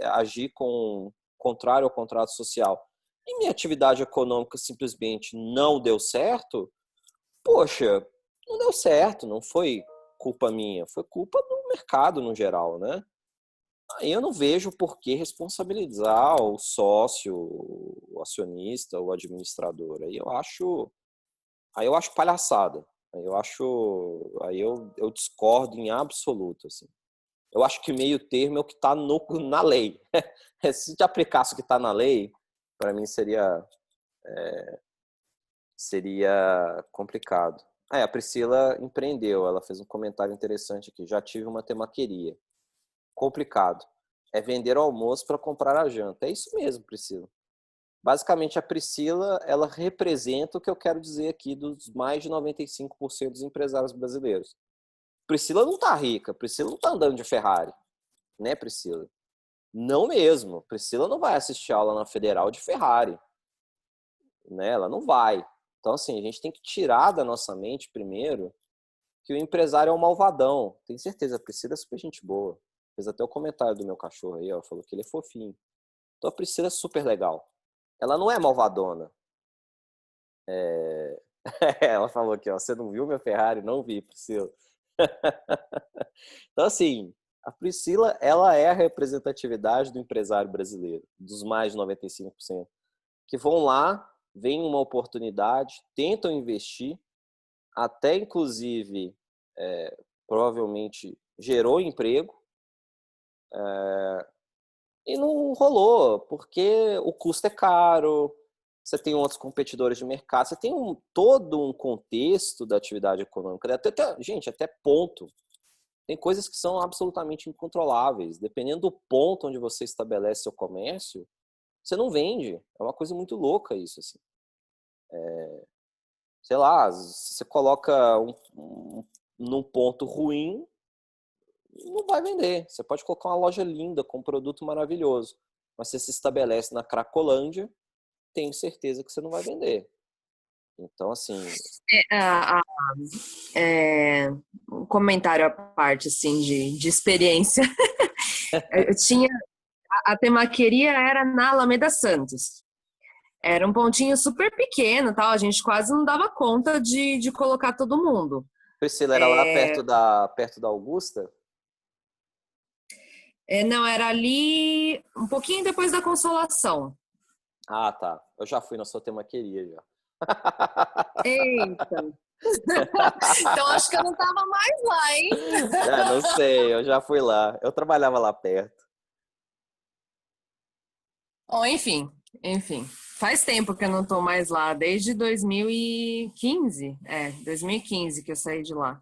agi contrário ao contrato social, e minha atividade econômica simplesmente não deu certo, poxa, não deu certo, não foi culpa minha, foi culpa do mercado no geral, né? Aí eu não vejo por que responsabilizar o sócio, o acionista, o administrador. Aí eu acho palhaçada. Aí eu discordo em absoluto, assim. Eu acho que meio termo é o que está na lei. Se te aplicasse o que está na lei, para mim seria complicado. A Priscila empreendeu, ela fez um comentário interessante aqui. Já tive uma temaqueria. Complicado. É vender o almoço para comprar a janta. É isso mesmo, Priscila. Basicamente, a Priscila, ela representa o que eu quero dizer aqui dos mais de 95% dos empresários brasileiros. Priscila não tá rica, Priscila não tá andando de Ferrari, né, Priscila? Não mesmo. Priscila não vai assistir aula na Federal de Ferrari, né? Ela não vai. Então, assim, a gente tem que tirar da nossa mente, primeiro, que o empresário é um malvadão. Tenho certeza, a Priscila é super gente boa. Fez até o comentário do meu cachorro aí, ó, falou que ele é fofinho. Então, a Priscila é super legal. Ela não é malvadona. Ela falou aqui, ó, você não viu minha Ferrari? Não vi, Priscila. Então, assim, a Priscila, ela é a representatividade do empresário brasileiro, dos mais de 95%, que vão lá, veem uma oportunidade, tentam investir, até inclusive, provavelmente gerou emprego, e não rolou, porque o custo é caro, você tem outros competidores de mercado, você tem todo um contexto da atividade econômica. Gente, até ponto. Tem coisas que são absolutamente incontroláveis. Dependendo do ponto onde você estabelece seu comércio, você não vende. É uma coisa muito louca isso, assim. Sei lá, se você coloca num ponto ruim, não vai vender. Você pode colocar uma loja linda com um produto maravilhoso, mas se você se estabelece na Cracolândia, tenho certeza que você não vai vender. Então, assim... Um comentário à parte, assim, de experiência. Eu tinha... A temaqueria era na Alameda Santos. Era um pontinho super pequeno, tal. A gente quase não dava conta de colocar todo mundo. Priscila, era lá perto da Augusta? Não, era ali um pouquinho depois da Consolação. Ah, tá. Eu já fui na sua temaqueria, já. Eita! Então acho que eu não tava mais lá, hein? Não sei, eu já fui lá. Eu trabalhava lá perto. Bom, enfim. Faz tempo que eu não tô mais lá, desde 2015. 2015 que eu saí de lá.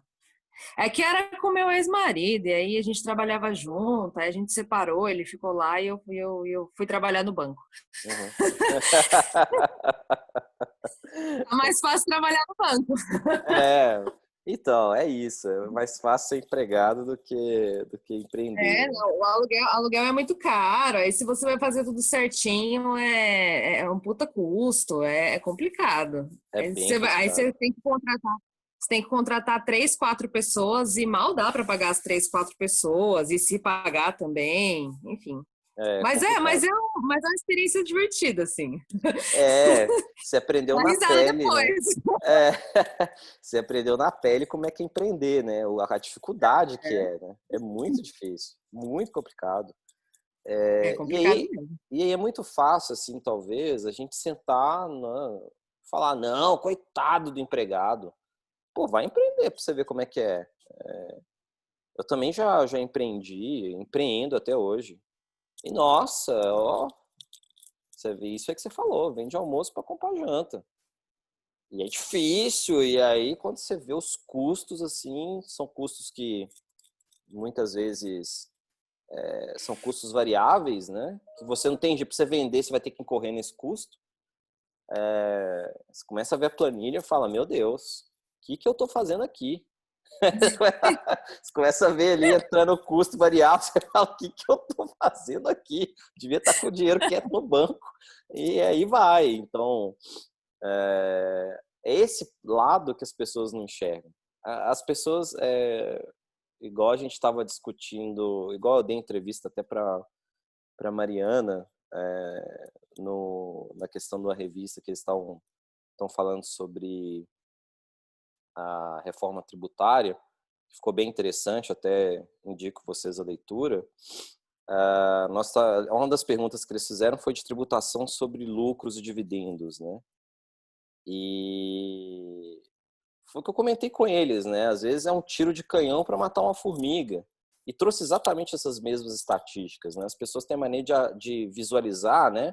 É que era com meu ex-marido, e aí a gente trabalhava junto, aí a gente separou, ele ficou lá e eu fui trabalhar no banco. Uhum. É mais fácil trabalhar no banco. Então, é isso. É mais fácil ser empregado do que empreender. Não, o aluguel é muito caro. Aí se você vai fazer tudo certinho, é um puta custo, é complicado. É bem complicado. Aí você tem que contratar 3, 4 pessoas e mal dá para pagar as 3, 4 pessoas e se pagar também, enfim. Mas é uma experiência divertida, assim. Você aprendeu na risada pele, depois. né? Você aprendeu na pele como é que é empreender, né? A dificuldade que né? É muito difícil, muito complicado. É complicado mesmo. E aí é muito fácil, assim, talvez, a gente sentar, falar, não, coitado do empregado. Pô, vai empreender pra você ver como é que é. Eu também já empreendo até hoje. E nossa, ó, você vê isso que você falou, vende almoço para comprar janta. E é difícil, e aí quando você vê os custos, assim, são custos que muitas vezes são custos variáveis, né? Que você não tem jeito, para você vender, você vai ter que incorrer nesse custo. Você começa a ver a planilha e fala, meu Deus, o que eu tô fazendo aqui? Você começa a ver ali entrando o custo variável, você fala, o que eu tô fazendo aqui? Devia estar com o dinheiro quieto no banco. E aí vai. Então, é esse lado que as pessoas não enxergam. As pessoas, igual a gente estava discutindo, igual eu dei entrevista até para Mariana, na questão da revista que eles estão falando sobre a reforma tributária, ficou bem interessante, até indico vocês a leitura. Uma das perguntas que eles fizeram foi de tributação sobre lucros e dividendos, né? E foi o que eu comentei com eles, né? Às vezes é um tiro de canhão para matar uma formiga. E trouxe exatamente essas mesmas estatísticas, né? As pessoas têm a mania de visualizar, né?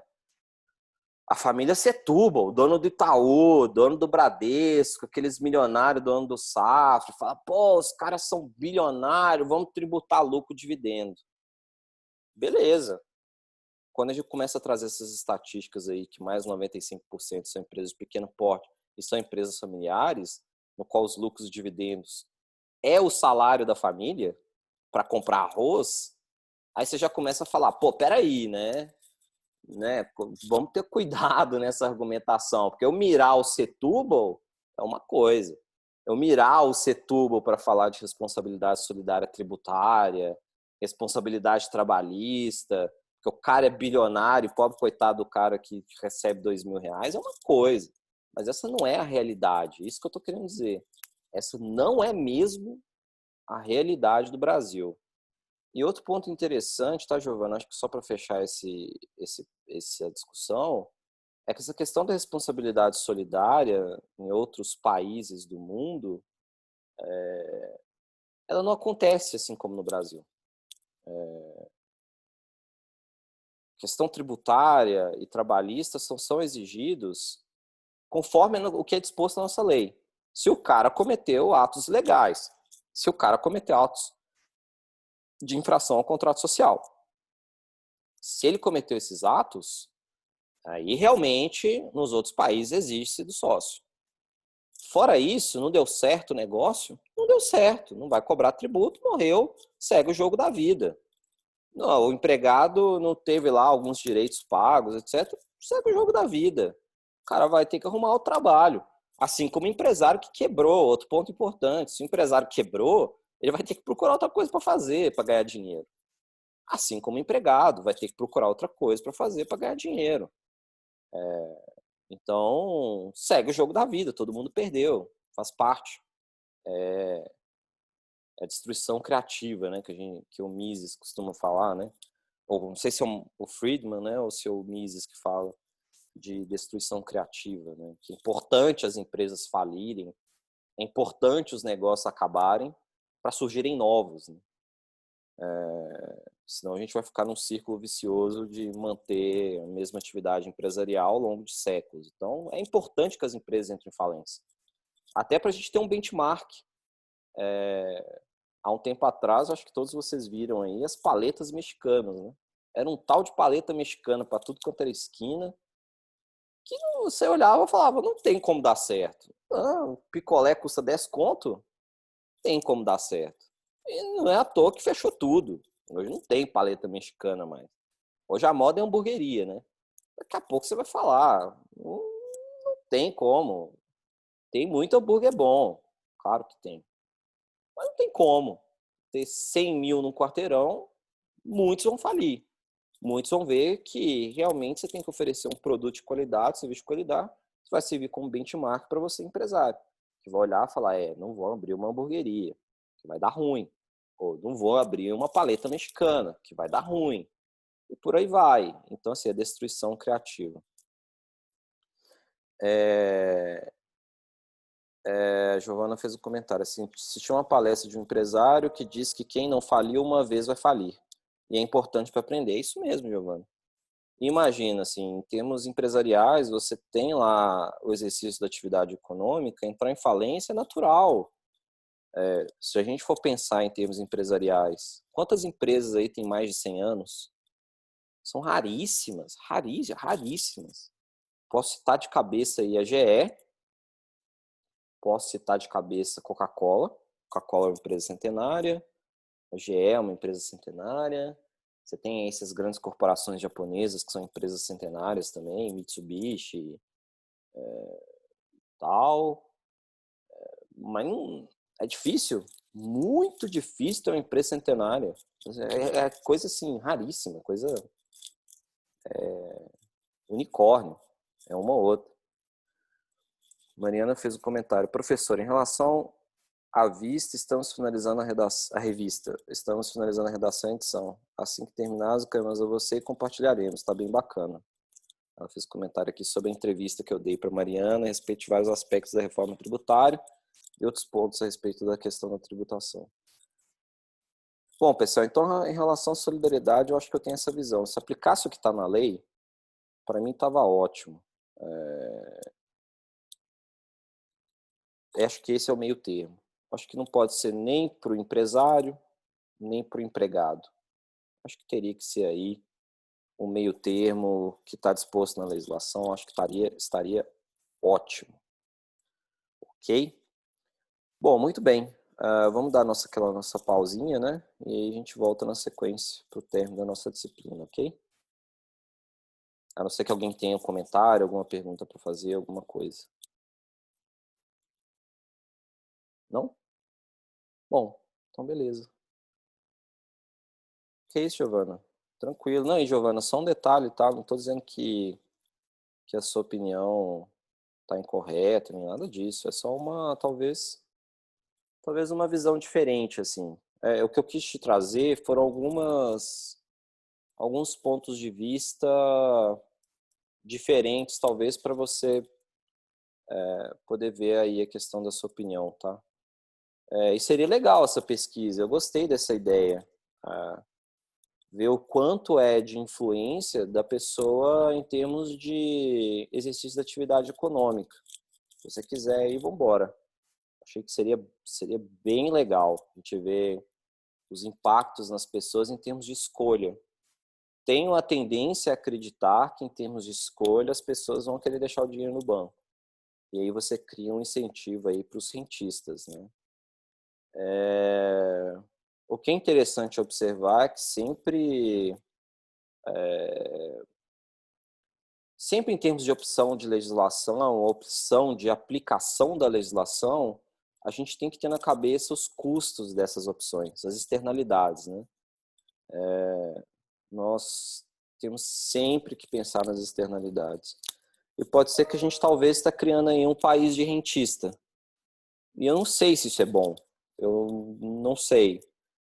A família Setúbal, dono do Itaú, dono do Bradesco, aqueles milionários, dono do Safra, fala, pô, os caras são bilionários, vamos tributar lucro e dividendo. Beleza. Quando a gente começa a trazer essas estatísticas aí, que mais de 95% são empresas de pequeno porte e são empresas familiares, no qual os lucros e dividendos é o salário da família para comprar arroz, aí você já começa a falar, pô, peraí, né? Vamos ter cuidado nessa argumentação, porque eu mirar o Setúbal é uma coisa. Eu mirar o Setúbal para falar de responsabilidade solidária tributária, responsabilidade trabalhista, porque o cara é bilionário, pobre coitado do cara que recebe R$2.000, é uma coisa. Mas essa não é a realidade. Isso que eu estou querendo dizer. Essa não é mesmo a realidade do Brasil. E outro ponto interessante, tá, Giovana? Acho que só para fechar essa discussão, é que essa questão da responsabilidade solidária em outros países do mundo, ela não acontece assim como no Brasil. Questão tributária e trabalhista são exigidos conforme o que é disposto na nossa lei. Se o cara cometeu atos ilegais, se o cara cometeu atos de infração ao contrato social. Se ele cometeu esses atos, aí realmente nos outros países existe do sócio. Fora isso, não deu certo o negócio? Não deu certo, não vai cobrar tributo, morreu, segue o jogo da vida. Não, o empregado não teve lá alguns direitos pagos, etc. Segue o jogo da vida. O cara vai ter que arrumar o trabalho. Assim como o empresário que quebrou, outro ponto importante. Se o empresário quebrou, ele vai ter que procurar outra coisa para fazer, para ganhar dinheiro. Assim como o empregado vai ter que procurar outra coisa para fazer, para ganhar dinheiro. Então, segue o jogo da vida, todo mundo perdeu, faz parte. É destruição criativa, né, que o Mises costuma falar, né? Ou não sei se é o Friedman, né, ou se é o Mises que fala de destruição criativa, né? Que é importante as empresas falirem, é importante os negócios acabarem para surgirem novos, né? Senão a gente vai ficar num círculo vicioso de manter a mesma atividade empresarial ao longo de séculos. Então, é importante que as empresas entrem em falência. Até para a gente ter um benchmark. Há um tempo atrás, acho que todos vocês viram aí, as paletas mexicanas, né? Era um tal de paleta mexicana para tudo quanto era esquina, que você olhava e falava, não tem como dar certo. O picolé custa 10 conto, tem como dar certo. E não é à toa que fechou tudo. Hoje não tem paleta mexicana mais. Hoje a moda é hamburgueria, né? Daqui a pouco você vai falar, não tem como. Tem muito hambúrguer bom, claro que tem. Mas não tem como. Ter 100 mil num quarteirão, muitos vão falir. Muitos vão ver que realmente você tem que oferecer um produto de qualidade, serviço de qualidade, que vai servir como benchmark para você, empresário. Que vai olhar e falar, não vou abrir uma hamburgueria, que vai dar ruim. Ou não vou abrir uma paleta mexicana, que vai dar ruim. E por aí vai. Então, assim, é destruição criativa. A Giovana fez um comentário assim, assisti uma palestra de um empresário que diz que quem não faliu uma vez vai falir. E é importante para aprender. É isso mesmo, Giovana. Imagina, assim, em termos empresariais, você tem lá o exercício da atividade econômica, entrar em falência é natural. Se a gente for pensar em termos empresariais, quantas empresas aí têm mais de 100 anos? São raríssimas, raríssimas. Posso citar de cabeça aí a GE, posso citar de cabeça Coca-Cola. Coca-Cola é uma empresa centenária, a GE é uma empresa centenária. Você tem essas grandes corporações japonesas que são empresas centenárias também, Mitsubishi, tal. Mas não, é difícil, muito difícil ter uma empresa centenária. É coisa assim, raríssima, coisa unicórnio, é uma ou outra. Mariana fez um comentário. Professor, em relação à vista, estamos finalizando a revista. Estamos finalizando a redação e edição. Assim que terminarmos, encaminhamos a você e compartilharemos. Está bem bacana. Ela fez um comentário aqui sobre a entrevista que eu dei para Mariana a respeito de vários aspectos da reforma tributária e outros pontos a respeito da questão da tributação. Bom, pessoal, então em relação à solidariedade, eu acho que eu tenho essa visão. Se aplicasse o que está na lei, para mim estava ótimo. Acho que esse é o meio termo. Acho que não pode ser nem para o empresário, nem para o empregado. Acho que teria que ser aí o meio termo que está disposto na legislação. Acho que estaria ótimo. Ok? Bom, muito bem. Vamos dar aquela nossa pausinha, né? E aí a gente volta na sequência para o término da nossa disciplina, ok? A não ser que alguém tenha um comentário, alguma pergunta para fazer, alguma coisa. Não? Bom, então beleza. Que isso, Giovana? Tranquilo. Não, e Giovana, só um detalhe, tá? Não estou dizendo que a sua opinião está incorreta, nem nada disso. É só talvez talvez uma visão diferente, assim. O que eu quis te trazer foram alguns pontos de vista diferentes, talvez, para você poder ver aí a questão da sua opinião, tá? E seria legal essa pesquisa, eu gostei dessa ideia. Ver o quanto é de influência da pessoa em termos de exercício da atividade econômica. Se você quiser aí, vamos embora. Achei que seria bem legal a gente ver os impactos nas pessoas em termos de escolha. Tenho a tendência a acreditar que, em termos de escolha, as pessoas vão querer deixar o dinheiro no banco. E aí você cria um incentivo aí para os cientistas, né? O que é interessante observar é que sempre em termos de opção de legislação, opção de aplicação da legislação, a gente tem que ter na cabeça os custos dessas opções, as externalidades, né? Nós temos sempre que pensar nas externalidades. E pode ser que a gente talvez está criando aí um país de rentista. E eu não sei se isso é bom. Eu não sei.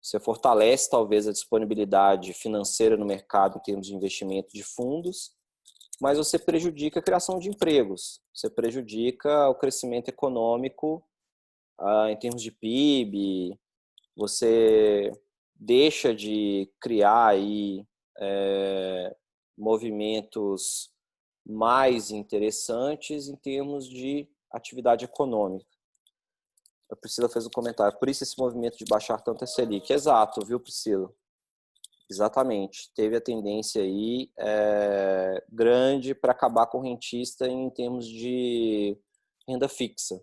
Você fortalece talvez a disponibilidade financeira no mercado em termos de investimento de fundos, mas você prejudica a criação de empregos. Você prejudica o crescimento econômico em termos de PIB. Você deixa de criar aí movimentos mais interessantes em termos de atividade econômica. A Priscila fez um comentário. Por isso esse movimento de baixar tanto a Selic. Exato, viu, Priscila? Exatamente. Teve a tendência aí grande para acabar com o rentista em termos de renda fixa.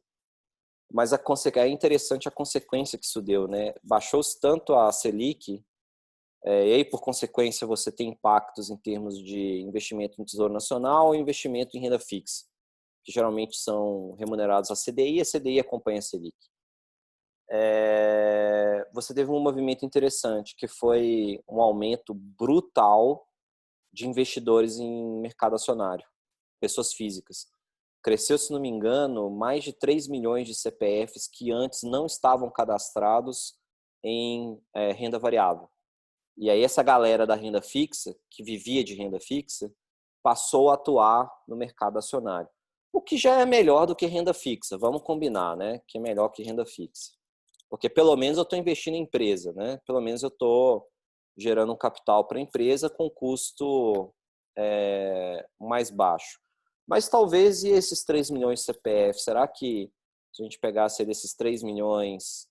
Mas é interessante a consequência que isso deu, né? Baixou-se tanto a Selic, e aí, por consequência, você tem impactos em termos de investimento no Tesouro Nacional e investimento em renda fixa, que geralmente são remunerados a CDI, e a CDI acompanha a Selic. Você teve um movimento interessante, que foi um aumento brutal de investidores em mercado acionário, pessoas físicas. Cresceu, se não me engano, mais de 3 milhões de CPFs que antes não estavam cadastrados em renda variável. E aí essa galera da renda fixa, que vivia de renda fixa, passou a atuar no mercado acionário. O que já é melhor do que renda fixa, vamos combinar, né? Que é melhor que renda fixa. Porque pelo menos eu estou investindo em empresa, né? Pelo menos eu estou gerando um capital para a empresa com custo mais baixo. Mas talvez e esses 3 milhões de CPF, será que se a gente pegasse desses 3 milhões,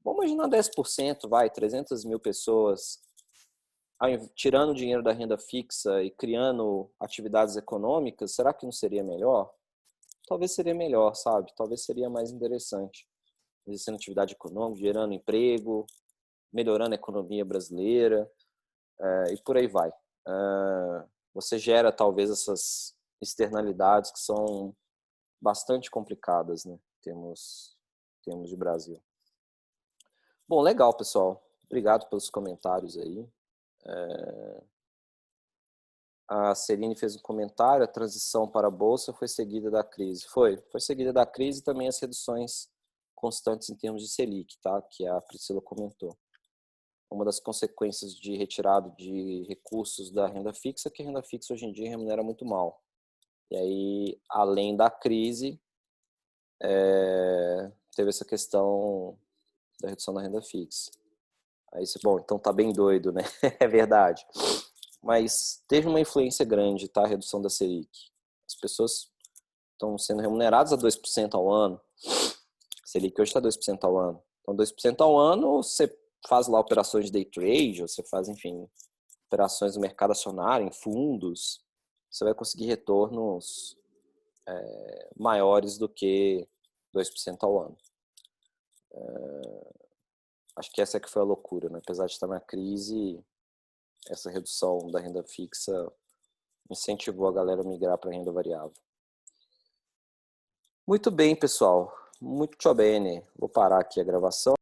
vamos imaginar 10%, 300 mil pessoas, tirando o dinheiro da renda fixa e criando atividades econômicas, será que não seria melhor? Talvez seria melhor, sabe? Talvez seria mais interessante. Exercendo atividade econômica, gerando emprego, melhorando a economia brasileira e por aí vai. Você gera talvez essas externalidades que são bastante complicadas, né? Temos de Brasil. Bom, legal, pessoal. Obrigado pelos comentários aí. A Celine fez um comentário, a transição para a Bolsa foi seguida da crise. Foi seguida da crise e também as reduções constantes em termos de Selic, tá? Que a Priscila comentou. Uma das consequências de retirada de recursos da renda fixa é que a renda fixa hoje em dia remunera muito mal. E aí, além da crise, teve essa questão da redução da renda fixa. Aí, bom, então tá bem doido, né? É verdade. Mas teve uma influência grande, tá? A redução da Selic. As pessoas estão sendo remuneradas a 2% ao ano. A Selic hoje está 2% ao ano. Então, 2% ao ano, você faz lá operações de day trade, ou você faz, enfim, operações no mercado acionário, em fundos, você vai conseguir retornos maiores do que 2% ao ano. Acho que essa é que foi a loucura, né? Apesar de estar na crise, essa redução da renda fixa incentivou a galera a migrar para a renda variável. Muito bem, pessoal. Muito bem. Vou parar aqui a gravação.